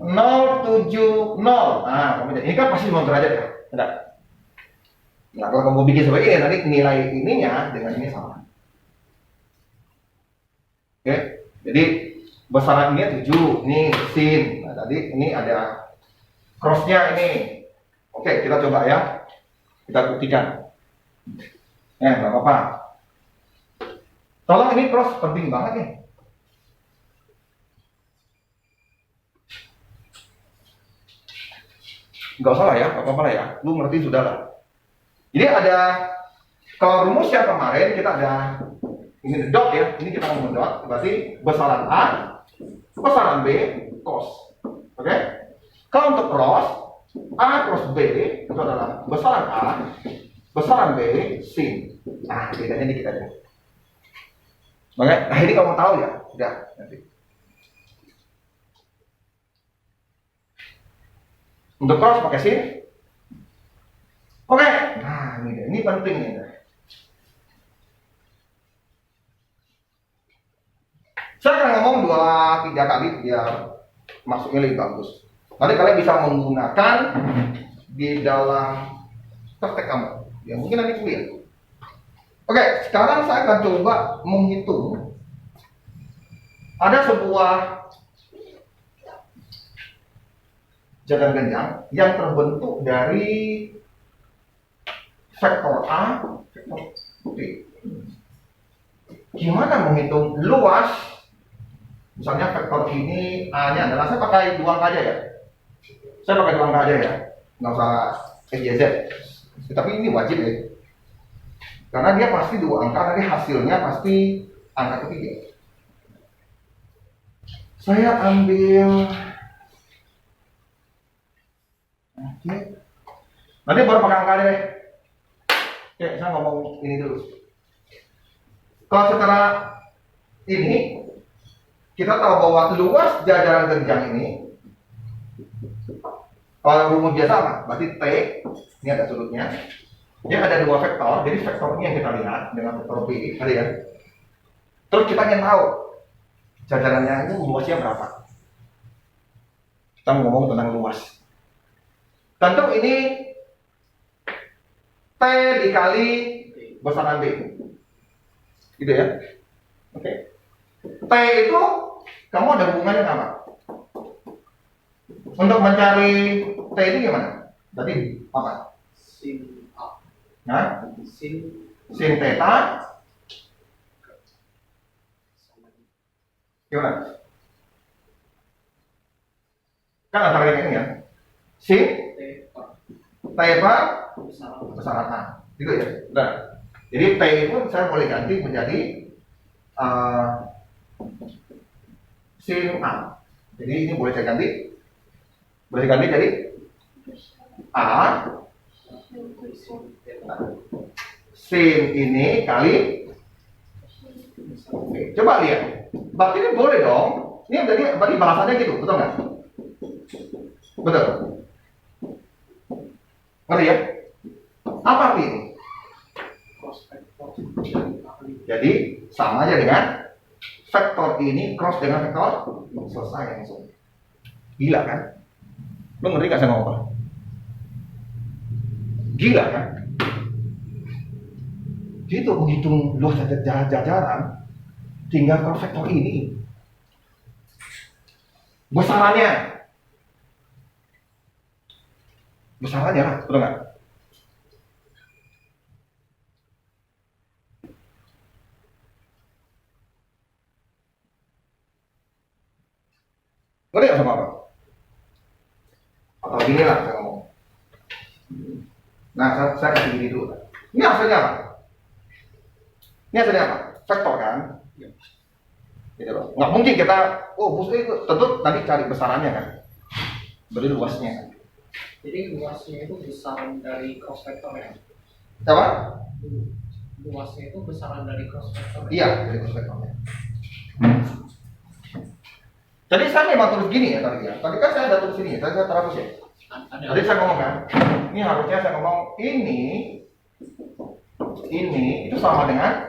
070. Nah, kamu ini kan pasti 90 derajat ya. Tidak. Nah, kalau kamu bikin seperti ini, nanti nilai ininya dengan ini sama. Oke, jadi besarannya 7, ini sin. Nah, tadi ini ada crossnya ini. Oke, kita coba ya. Kita buktikan. Nggak apa-apa. Tolong ini cross penting banget nih. Nggak usah lah ya, nggak apa-apa lah ya. Lu ngerti sudah lah. Jadi ada, kalau rumus yang kemarin kita ada ini dot ya. Ini kita ngomong dot. Berarti besaran A, besaran B, cos. Oke? Kalau untuk cross, A cross B itu adalah besaran A, besaran B, sin. Nah, bedanya dikit aja. Oke? Nah ini kamu tahu ya. Udah, nanti. Untuk cross pakai sin. Oke. Nah, ini penting nih. Saya akan ngomong 2-3 kali biar masuknya lebih bagus. Nanti kalian bisa menggunakan di dalam praktek kamu. Ya mungkin nanti kuliah. Oke, sekarang saya akan coba menghitung. Ada sebuah jagan genjang yang terbentuk dari vektor A, vektor B. Gimana menghitung luas? Misalnya vektor ini A-nya adalah, saya pakai 2 angka aja ya. Saya pakai 2 angka aja ya. Nggak usah XYZ. Tapi ini wajib ya. Karena dia pasti 2 angka, nanti hasilnya pasti angka ketiga. Saya ambil, oke. Nanti baru pakai angka deh. Oke, saya ngomong ini dulu. Kalau secara ini, kita tahu bahwa luas jajaran genjang ini, kalau rumus biasa apa? Berarti T, ini ada sudutnya. Dia ada 2 vektor, jadi vektor ini yang kita lihat dengan vektor B, ada ya. Terus kita ingin tahu jajarannya itu luasnya berapa. Kita ngomong tentang luas. Tentu ini T dikali besaran B. Gitu ya. Oke. T itu kamu ada hubungannya apa? Untuk mencari T itu gimana? Tadi apa? Sin A. Nah, sin theta gimana? Kan antara yang ini ya. Sin theta besaran A. Gitu ya. Nah, jadi T itu saya boleh ganti menjadi sin A. Jadi ini boleh saya ganti. Boleh saya ganti jadi A sin ini kali. Oke, coba lihat. Berarti ini boleh dong. Ini berarti bahasannya gitu, betul nggak? Betul. Ngerti ya? Apa arti ini? Jadi sama aja dengan vektor ini cross dengan vektor, selesai langsung. Gila kan? Lo ngerti gak saya ngomong apa? Gila kan? Jadi untuk menghitung luas jajaran, tinggal cross vektor ini. Besarannya, lah, betul nggak? Ngerti nggak sama apa? Atau gini lah saya ngomong. Nah, saya kasih gini dulu. Ini hasilnya apa? Ini hasilnya apa? Vektor kan? Gitu loh. Nggak mungkin kita, itu tentu tadi cari besarannya kan? Berarti luasnya kan? Jadi luasnya itu besaran dari cross vector ya? Apa? Luasnya itu besaran dari cross vector ya? Iya, dari cross vectornya. Jadi saya memang tulis gini ya tadi ya. Tadi kan saya ada tulis ini, tadi saya terhapus ya. Tadi saya ngomong kan, ini harusnya saya ngomong ini itu sama dengan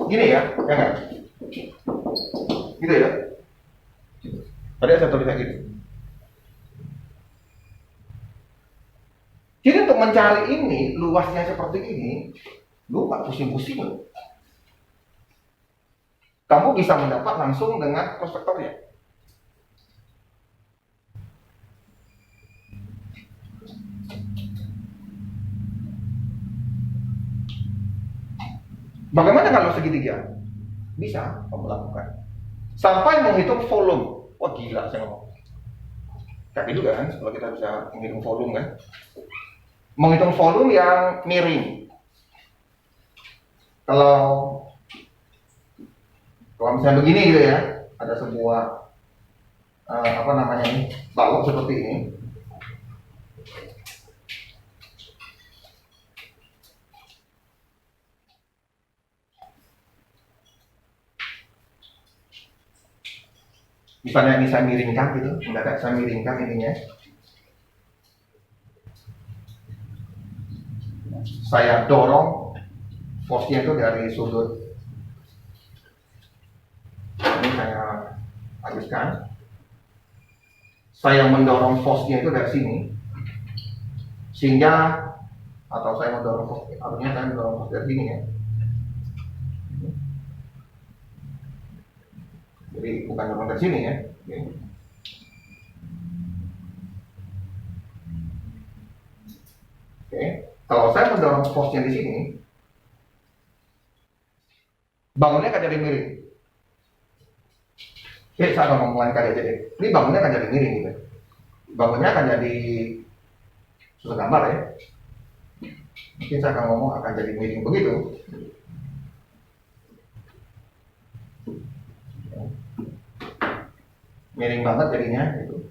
gini ya enggak? Gitu ya. Tadi saya tulis kayak gitu. Jadi untuk mencari ini, luasnya seperti ini, lu nggak pusing-pusing loh. Kamu bisa mendapat langsung dengan cross vectornya. Bagaimana kalau segitiga? Bisa kamu lakukan. Sampai menghitung volume. Wah gila saya ngomong. Tapi juga kan, kalau kita bisa menghitung volume kan. Menghitung volume yang miring. Kalau misalnya begini gitu ya, ada sebuah apa namanya ini, balok seperti ini. Misalnya ini saya miringkan gitu, mendadak saya miringkan ininya. Saya dorong force-nya itu dari sudut. Ini saya habiskan. Saya mendorong force-nya itu dari sini. Sehingga atau saya mendorong force, artinya saya mendorong force dari sini ya. Jadi bukan dorong dari sini ya. Oke. Oke. Kalau saya mendorong force-nya di sini, bangunnya akan jadi miring. Oke, saya akan ngomong lain kali aja deh. Ini bangunnya akan jadi miring gitu. Bangunnya akan jadi sudah gambar ya. Mungkin saya akan ngomong akan jadi miring begitu. Miring banget jadinya gitu.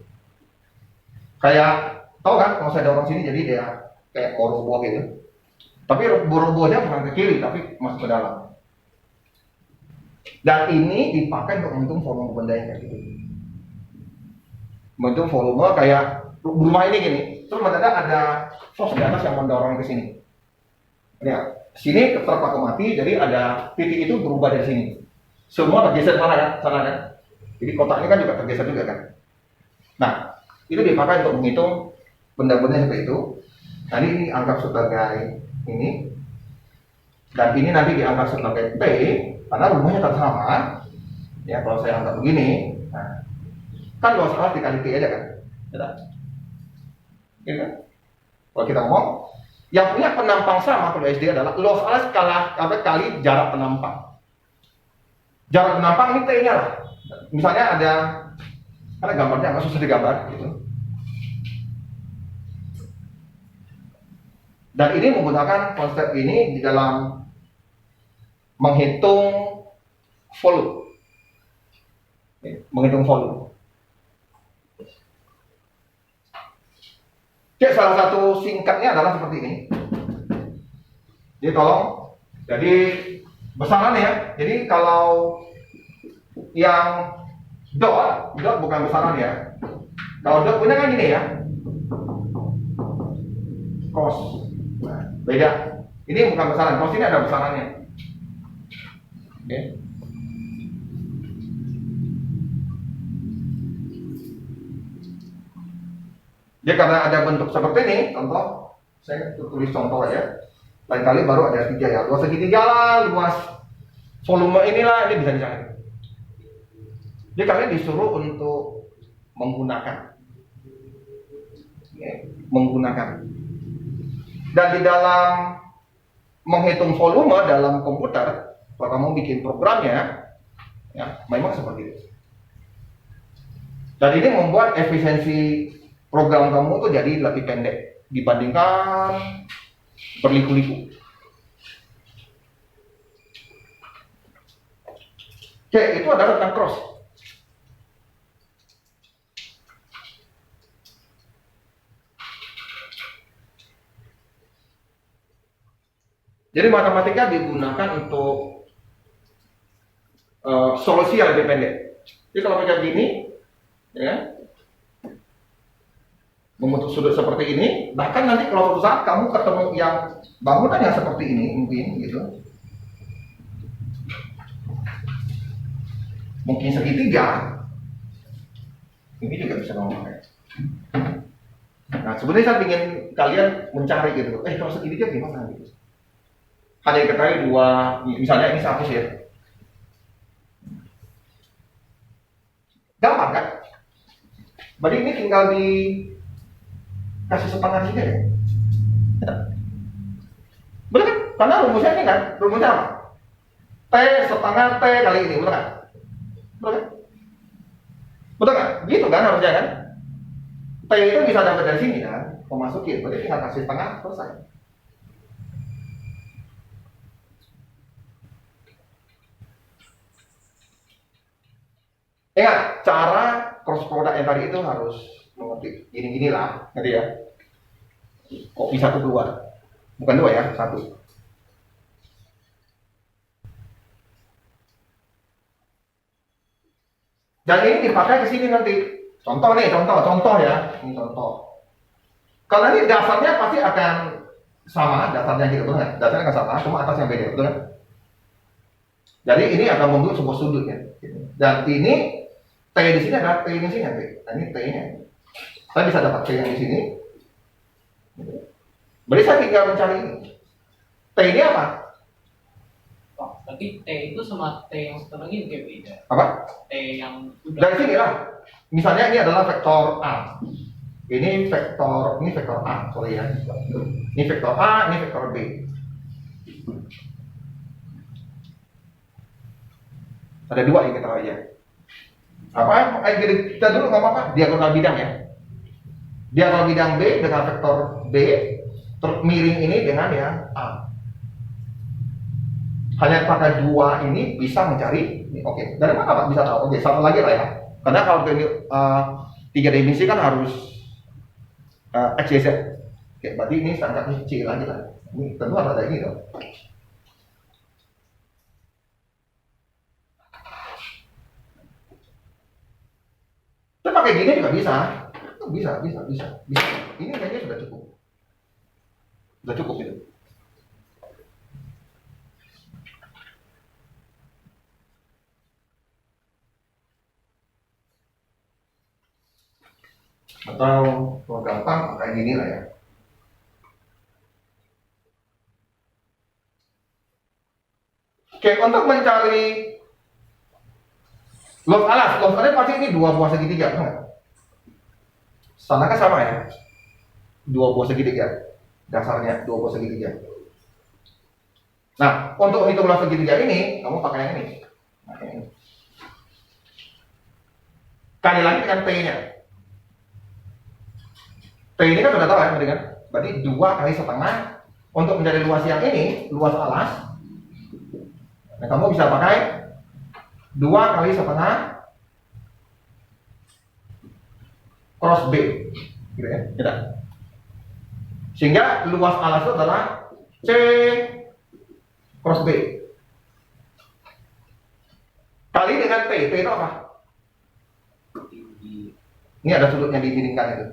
Kayak tahu kan kalau saya dorong sini jadi dia kayak roboh gitu. Tapi robohnya bukan ke kiri tapi masuk ke dalam. Dan ini dipakai untuk menghitung volume benda yang kayak gitu. Menghitung volume kayak rumah ini gini. Terus mendadak ada force di atas yang mendorong ke sini. Ya, sini terpaku mati, jadi ada titik itu berubah dari sini. Semua tergeser mana kan? Sana kan? Jadi kotak ini kan juga tergeser juga kan? Nah, itu dipakai untuk menghitung benda-benda seperti itu. Nanti ini anggap sebagai ini, dan ini nanti dianggap sebagai P, karena rumahnya tetap sama. Ya, kalau saya anggap begini, nah, kan luas alas dikali P aja kan? Ya, gitu kan? Kalau kita ngomong, yang punya penampang sama kalau SD adalah luas alas kali jarak penampang. Jarak penampang ini T-nya lah. Misalnya ada gambarnya, nggak susah digambar gitu. Dan ini menggunakan konsep ini di dalam menghitung volume. Menghitung volume. Oke, salah satu singkatnya adalah seperti ini. Jadi tolong, jadi besaran ya. Jadi kalau yang dot bukan besaran ya. Kalau dot punya kan gini ya. Cos. Nah, beda. Ini bukan besaran, cos ini ada besarannya. Oke. Jadi karena ada bentuk seperti ini, contoh, saya tulis contoh aja. Lain kali baru ada 3 ya. Luas segitiga lah, luas volume inilah, ini bisa dicari. Jadi kalian disuruh untuk menggunakan. Menggunakan. Dan di dalam menghitung volume dalam komputer, kalau kamu bikin programnya, ya, memang seperti itu. Dan ini membuat efisiensi program kamu tuh jadi lebih pendek dibandingkan berliku-liku. Oke, itu adalah tentang cross. Jadi matematika digunakan untuk solusi yang lebih pendek. Jadi kalau macam gini, ya, membentuk sudut seperti ini, bahkan nanti kalau suatu saat kamu ketemu yang bangunan yang seperti ini, mungkin gitu, mungkin segitiga, ini juga bisa kamu pakai. Nah, sebenarnya saya ingin kalian mencari gitu, kalau segitiga gimana gitu. Hanya diketahui dua, misalnya ini satu ya. Gampang kan? Berarti ini tinggal kasih setengah saja ya. Benar kan? Karena rumusnya ini kan, rumusnya apa? T setengah T kali ini, betul kan? Betul kan? Betul kan? Gitu kan harusnya kan? T itu bisa dapat dari sini kan? Memasukin, berarti tinggal kasih setengah, selesai. Ingat, cara cross product yang tadi itu harus mengerti. Gini-gini lah, ngerti ya? Kok bisa satu dua? Bukan dua ya, satu. Dan ini dipakai ke sini nanti. Contoh nih, contoh ya. Ini contoh. Kalau ini dasarnya pasti akan sama, dasarnya gitu, betul nggak? Dasarnya akan sama, cuma atas yang beda, betul kan? Jadi ini akan membentuk sebuah sudut ya. Dan ini T di sini adalah T di sini nanti. Nah, ini T-nya. Saya bisa dapat T yang di sini. Berarti saya tinggal mencari ini. T ini apa? Oh, tapi T itu sama T yang satu lagi kayak beda. Apa? T yang Dari sini lah. Misalnya ini adalah vektor A. Ini vektor A, sorry ya. Ini vektor A, ini vektor B. Ada dua yang kita lihat. Apa? Kita dulu nggak apa-apa. Diagonal bidang ya. Diagonal bidang B dengan vektor B, miring ini dengan yang A. Hanya pakai dua ini bisa mencari. Oke. Dari mana Pak bisa tahu? Oke, satu lagi lah ya. Karena kalau ini tiga dimensi kan harus X, Y, Z. Oke, berarti ini standarnya C lagi lah. Ini tentu harus ada ini dong. Kita pakai gini juga bisa. Bisa. Ini kayaknya sudah cukup. Sudah cukup itu. Atau kalau gampang kayak gini lah ya. Oke, untuk mencari loss alas pasti ini dua buah segitiga, betul nggak? Sana kan sama ya, dua buah segitiga, dasarnya dua buah segitiga. Nah, untuk hitung loss segitiga ini, kamu pakai yang ini. Nah, ini. Kali lagi dengan T-nya. T ini kan sudah tahu ya, kan? Berarti 2 kali setengah untuk mencari luas yang ini, luas alas. Nah, kamu bisa pakai 2 kali setengah cross B, gitu ya, tidak. Sehingga luas alas itu adalah C cross B kali dengan T. T itu apa? Ini ada sudutnya dimiringkan itu.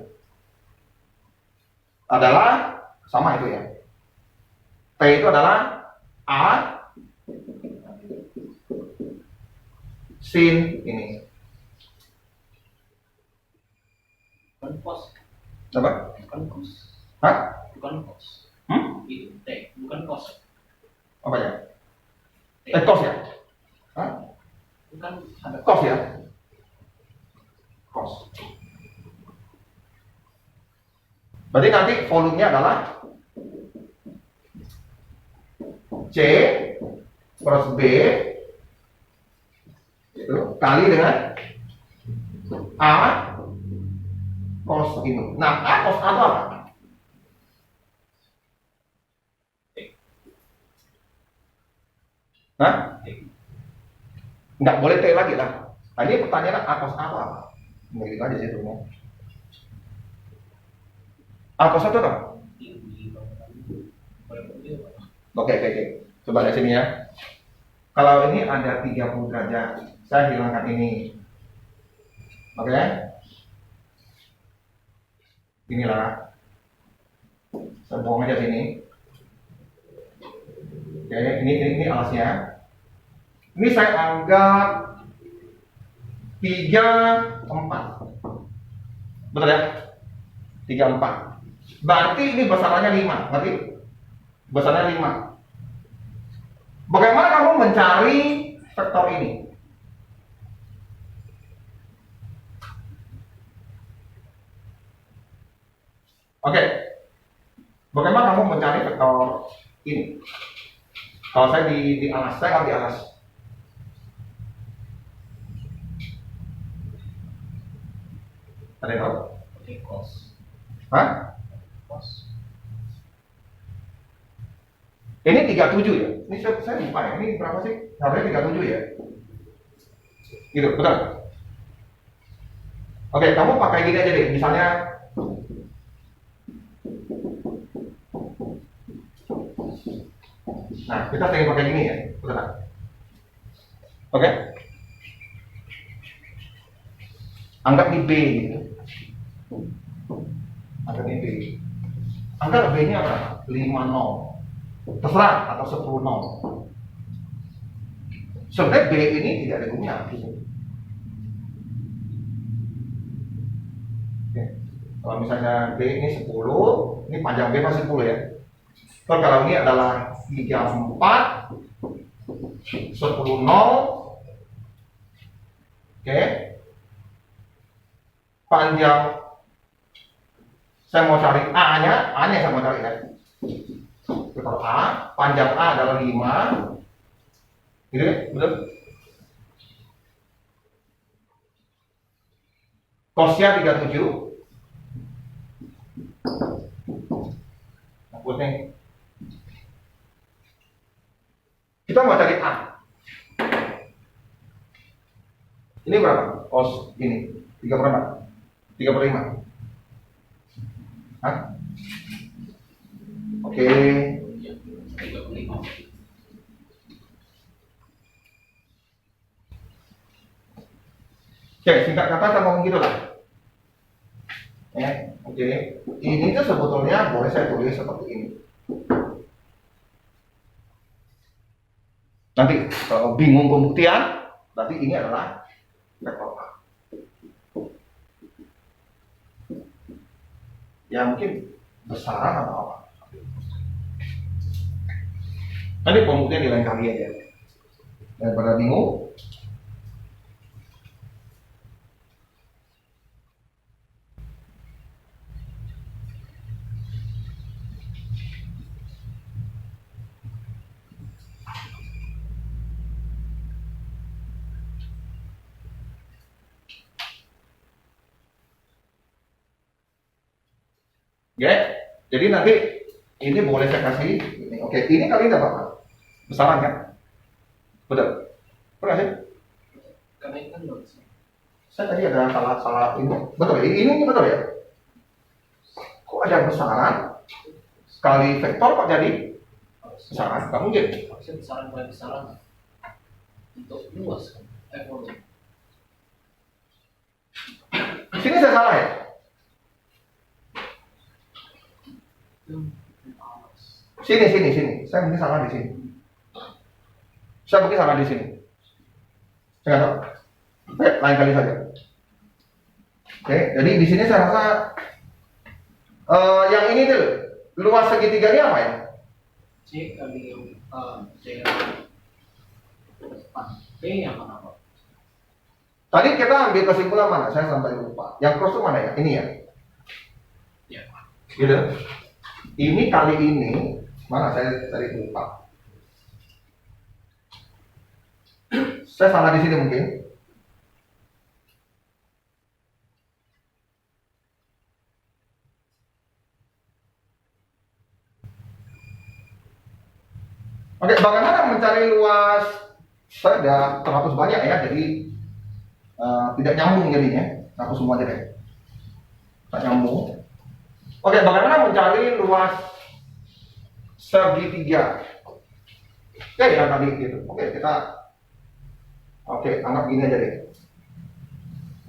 Adalah sama itu ya. T itu adalah A sin ini. bukan cos. Apa? Bukan cos. Hah? Bukan cos. Itu T, bukan cos. Apa ya? T. Cos ya? Hah? Bukan ada Cos ya? Cos. Berarti nanti volumenya adalah C cross B itu kali dengan A cos ini. Nah, A cos A itu apa? Hah? Nggak boleh T lagi lah. Nah, ini pertanyaannya A cos A itu apa? Begitu aja sih itu. A cos itu apa? Oke. Coba lihat sini ya. Kalau ini ada 30 derajat, saya hilangkan ini. Oke. Inilah. Saya buang aja sini. Oke, ini alasnya. Ini saya anggap 34. Betul ya? 34. Berarti ini besarannya 5, ngerti? Besarannya 5. Bagaimana kamu mencari vektor ini? Oke. Bagaimana kamu mencari vektor ini? Kalau saya di alas, saya kalau di alas. Ada yang tahu? Oke, cos. Hah? Cos. Ini 37 ya? Ini saya lupa ya, ini berapa sih? Harusnya 37 ya? Gitu, betul? Oke, kamu pakai gini aja deh, misalnya nah, kita sering pakai gini ya, betul kan? Oke? Anggap ini B gitu. Anggap ini B. Anggap B-nya berapa? 5 0. Terserah, atau 10 0. Sebenarnya B ini tidak ada guna. Oke. Kalau misalnya B ini 10, ini panjang B masih 10 ya. Terus kalau ini adalah 34, 10 0. Oke. Panjang, saya mau cari A-nya saya mau cari ya. Kalau A, panjang A adalah 5. Gitu ya, betul? Cosnya 37. Nah, buat nih. Kita mau cari A. Ini berapa? Cos ini 3/4. 3/5. Hah? Oke. Ya, 35. Oke, singkat kata saya ngomong gitu lah. Ya, oke. Ini tuh sebetulnya boleh saya tulis seperti ini. Nanti kalau bingung pembuktian, berarti ini adalah vektor A. Ya mungkin besaran atau apa. Nanti pembuktian di lain kali aja. Daripada bingung. Oke, jadi nanti ini boleh saya kasih ini. Oke, ini kali ini apa? Besaran kan? Betul. Pernah sih? Karena ini kan logisnya. Saya tadi ada salah ini. Betul ya? Ini betul ya? Kok ada besaran? Sekali vektor kok jadi besaran? Nggak mungkin. Harusnya besaran kali besaran untuk luas kan? Volume. Sini saya salah ya? Sini. Saya mungkin salah di sini. Saya nggak tahu. Oke, lain kali saja. Oke, jadi di sini saya rasa yang ini tuh luas segitiga ini apa ya? C kali C B yang mana Pak? Tadi kita ambil kesimpulan mana? Saya sampai lupa. Yang cross itu mana ya? Ini ya? Ya. Gitu. Ini kali ini mana saya tadi lupa. Saya salah di sini mungkin. Oke, bagaimana mencari luas? Saya ada terhapus banyak ya, jadi tidak nyambung jadinya. Hapus semua aja deh. Tak nyambung. Oke, bagaimana mencari luas segitiga? Oke, ya tadi gitu. Oke, anggap gini aja deh.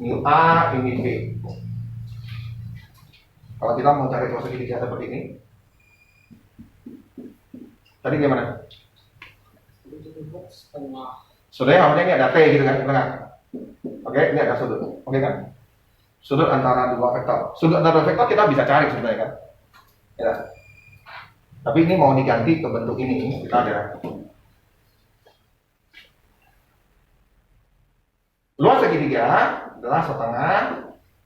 Ini A, ini B. Kalau kita mau cari luas segitiga seperti ini, tadi gimana? Setengah. Sudutnya harusnya ini ada T gitu kan, benar? Oke, ini ada sudut. Oke kan? Sudut antara dua vektor. Sudut antara dua vektor kita bisa cari sebenarnya kan? Ya. Tapi ini mau diganti ke bentuk ini, kita ada luas segitiga adalah setengah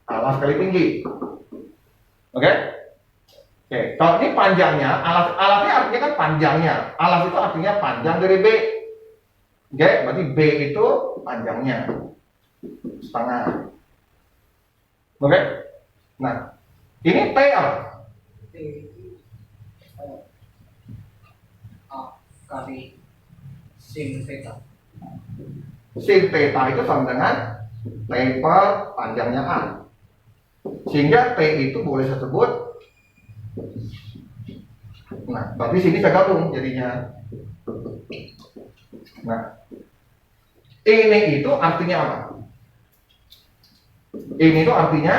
alas kali tinggi. Oke? Oke, kalau ini panjangnya, alasnya artinya kan panjangnya. Alas itu artinya panjang dari B. Oke, berarti B itu panjangnya setengah. Oke, nah ini T apa? T A kali sin theta. Sin theta itu sama dengan T per panjangnya A. Sehingga T itu boleh saya sebut. Nah, berarti sini saya gabung jadinya. Nah, ini itu artinya apa? Ini itu artinya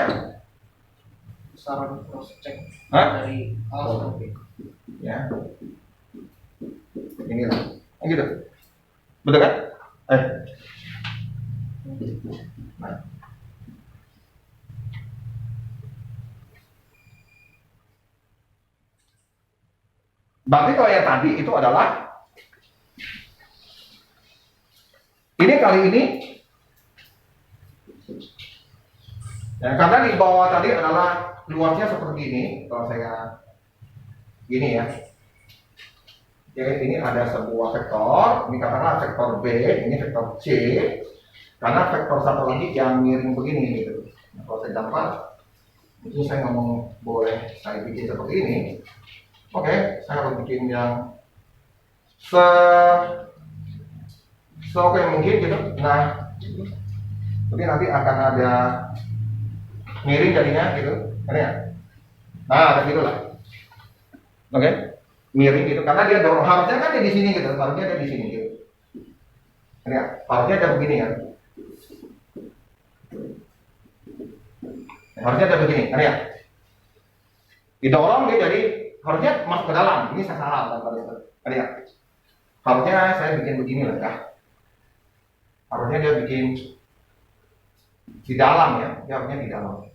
Besaran cross check Hah? dari A sampai B. ya. Inilah. Gitu. Betul kan? Nah. Berarti kalau yang tadi itu adalah ini kali ini ya, karena di bawah tadi adalah luasnya seperti ini. Kalau saya gini ya, jadi ini ada sebuah vektor, ini katakanlah vektor B, ini vektor C, karena vektor satu lagi yang miring begini gitu. Nah, kalau saya gambar, ini saya ngomong boleh saya bikin seperti ini. Oke, saya harus bikin yang oke mungkin gitu. Nah, jadi nanti akan ada miring jadinya gitu, kan ya? Nah, kayak gitulah. Oke, miring gitu karena dia dorong. Harusnya kan dia di sini gitu, harusnya dia di sini gitu. Kan ya? Harusnya dia begini kan? Harusnya dia begini, kan ya? Didorong dia jadi harusnya masuk ke dalam. Ini saya salah kan itu. Kan ya? Harusnya saya bikin begini lah, ya. Harusnya dia bikin di dalam ya, dia harusnya di dalam.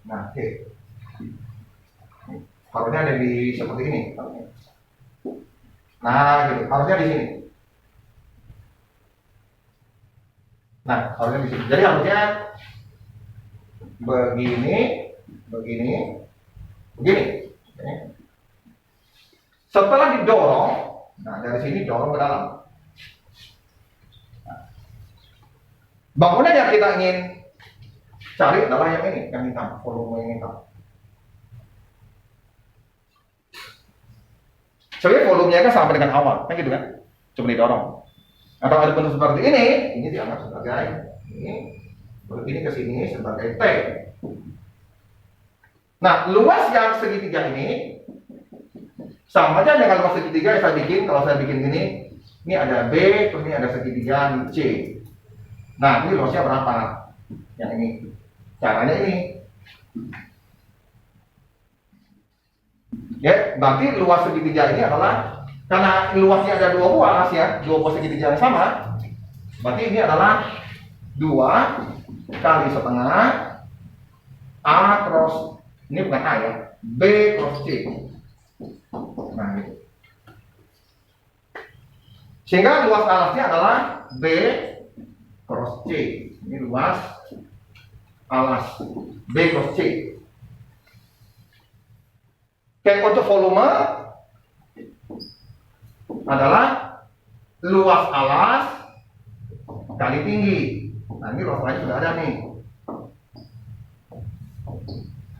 Nah, oke. Harusnya ada di seperti ini. Nah, gitu. Harusnya di sini. Nah, harusnya di sini. Jadi harusnya begini, begini, begini. Oke. Setelah didorong, nah dari sini dorong ke dalam. Nah, bangunan yang kita ingin cari adalah yang ini, yang hitam, volume yang hitam. Sebenarnya volumenya kan sama dengan awal, kan gitu kan? Cuma didorong. Nah, kalau ada bentuk seperti ini dianggap sebagai ini, begini ke sini sebagai T. Nah, luas yang segitiga ini sama aja dengan luas segitiga yang saya bikin. Kalau saya bikin ini ada B, terus ini ada segitiga C. Nah, ini luasnya berapa? Yang ini. Caranya ini. Ya, berarti luas segitiga ini adalah karena luasnya ada dua buah ya, dua buah segitiga yang sama. Berarti ini adalah 2 kali setengah A cross, ini bukan A ya, B cross C. Nah, gitu. Sehingga luas alasnya adalah B cross C. Ini luas alas B cross C. Kayak untuk volume adalah luas alas kali tinggi. Nah, ini luas alasnya sudah ada nih.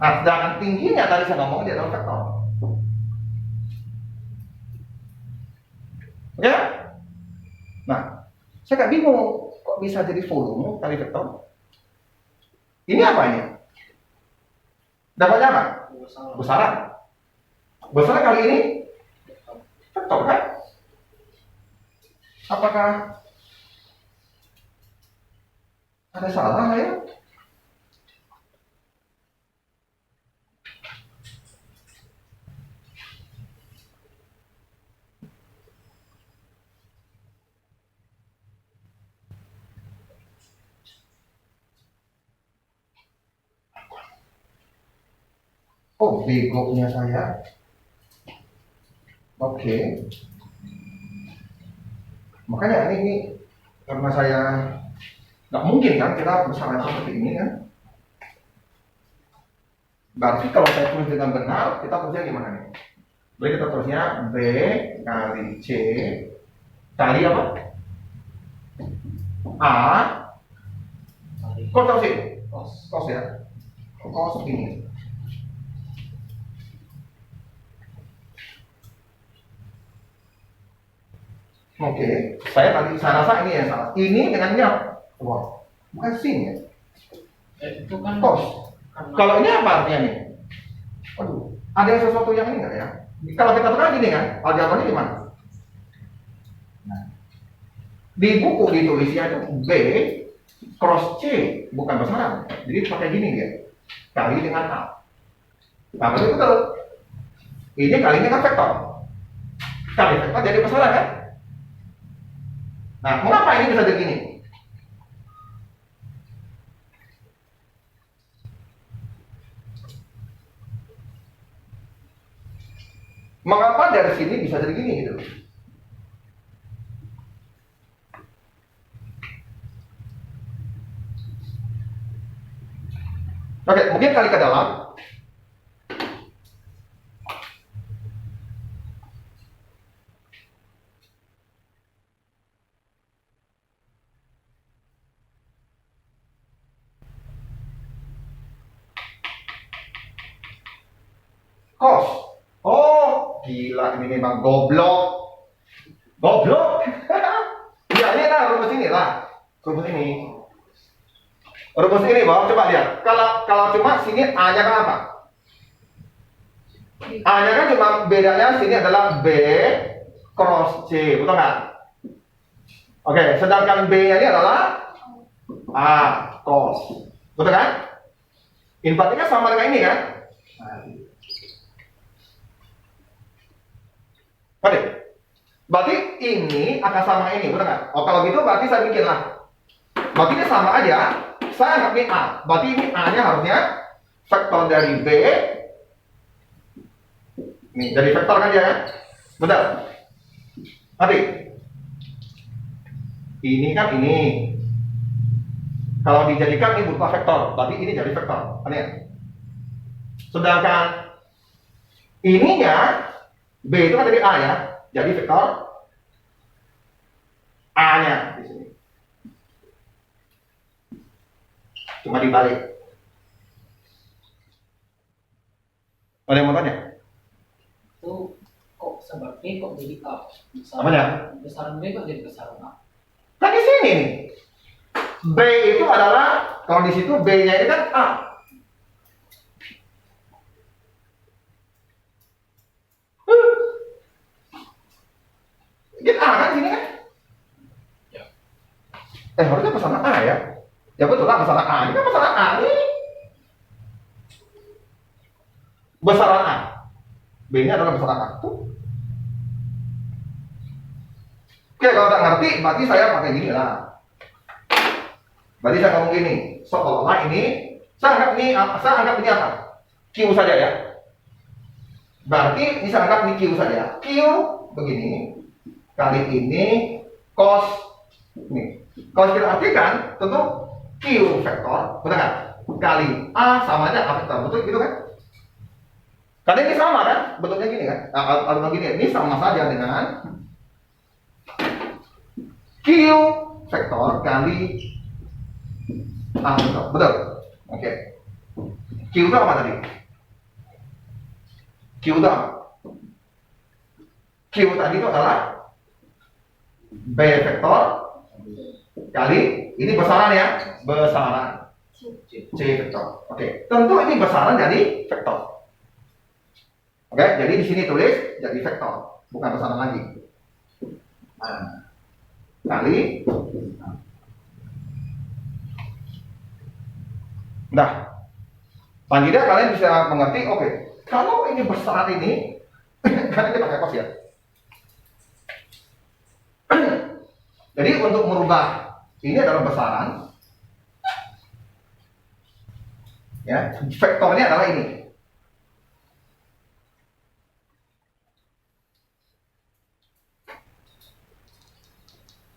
Nah, sedangkan tingginya tadi saya ngomong dia adalah vektor. Ya? Nah, saya nggak bingung kok bisa jadi volume kali vektor. Ini apa ini? Dapatnya apa? Besaran. Besaran kali ini vektor kan? Apakah ada salah ya? Oh, begonya saya. Oke. Makanya ini karena saya nggak mungkin kan kita besaran seperti ini kan. Berarti kalau saya tulis dengan benar, kita tulisnya gimana nih? Berarti kita tulisnya B kali C kali apa? A kos sih? Kos ya? Kos ini. Oke, saya rasa ini yang salah. Ini dengan ini apa? Wow, bukan sin ya? Itu kan Kos. karena Kalau ini apa artinya nih? Aduh, ada yang sesuatu yang ini nggak ya? Kalau kita tekan gini kan, aljabarnya gimana? Nah, di buku ditulisnya itu B cross C, bukan besaran. Jadi pakai gini dia, kali dengan A. Nah, berarti betul. Ini kalinya kan vektor. Kali vektor jadi besaran kan? Nah, mengapa ini bisa jadi gini? Mengapa dari sini bisa jadi gini gitu? Oke, mungkin kali ke dalam. Kos. Oh, gila ini memang goblok. Goblok. Ya ini lah rumus ini lah. Rumus ini. Rumus ini, Bang, coba lihat. Kalau cuma sini A-nya kan apa? A-nya kan cuma bedanya sini adalah B cross C, betul nggak? Oke, sedangkan B-nya ini adalah A cos, betul kan? Inputnya sama dengan ini kan? Oke, berarti ini akan sama ini, betul nggak? Oh, kalau gitu berarti saya bikin lah. Berarti ini sama aja. Saya anggap ini A. Berarti ini A-nya harusnya vektor dari B. Nih, jadi vektor kan dia ya? Betul. Nanti ini kan ini. Kalau dijadikan ini berupa vektor, berarti ini jadi vektor. Kan ya? Sedangkan ininya B itu kan dari A ya, jadi vektor A-nya di sini. Cuma dibalik. Ada yang mau tanya? itu kok sebab B kok jadi A? Apanya? Besaran B kok jadi besaran A? Kan di sini nih. B itu adalah kalau di situ B-nya ini kan A. Ini A kan sini kan? Ya. Harusnya pesanan A ya. Ya betul lah pesanan A. Ini kan pesanan A nih. Besaran A. B-nya adalah besaran A. Tuh. Oke, kalau tak ngerti, berarti saya pakai gini lah. Berarti saya ngomong gini, seolah ini, saya anggap ini apa? Q saja ya. Berarti ini saya anggap ini Q saja. Q begini, kali ini cos ini. Kalau kita artikan, tentu Q vektor, betul kan? Kali A sama aja A vektor, betul gitu kan? Karena ini sama kan? Bentuknya gini kan? Atau gini, ini sama saja dengan Q vektor kali A vektor, betul? Oke. Q itu apa tadi? Q itu apa? Q tadi itu adalah B vektor kali ini besaran ya, besaran C vektor. Oke, tentu ini besaran dari vektor. Oke, jadi di sini tulis jadi vektor, bukan besaran lagi. Nah, kali. Nah, paling tidak kalian bisa mengerti. Oke, kalau ini besaran ini, kan kita pakai kos ya. Jadi untuk merubah ini adalah besaran, ya, vektornya adalah ini.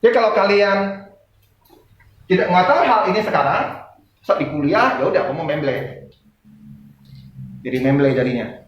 Jadi kalau kalian tidak mengetahui hal ini sekarang, saat di kuliah, ya udah kamu memble. Jadi memble jadinya.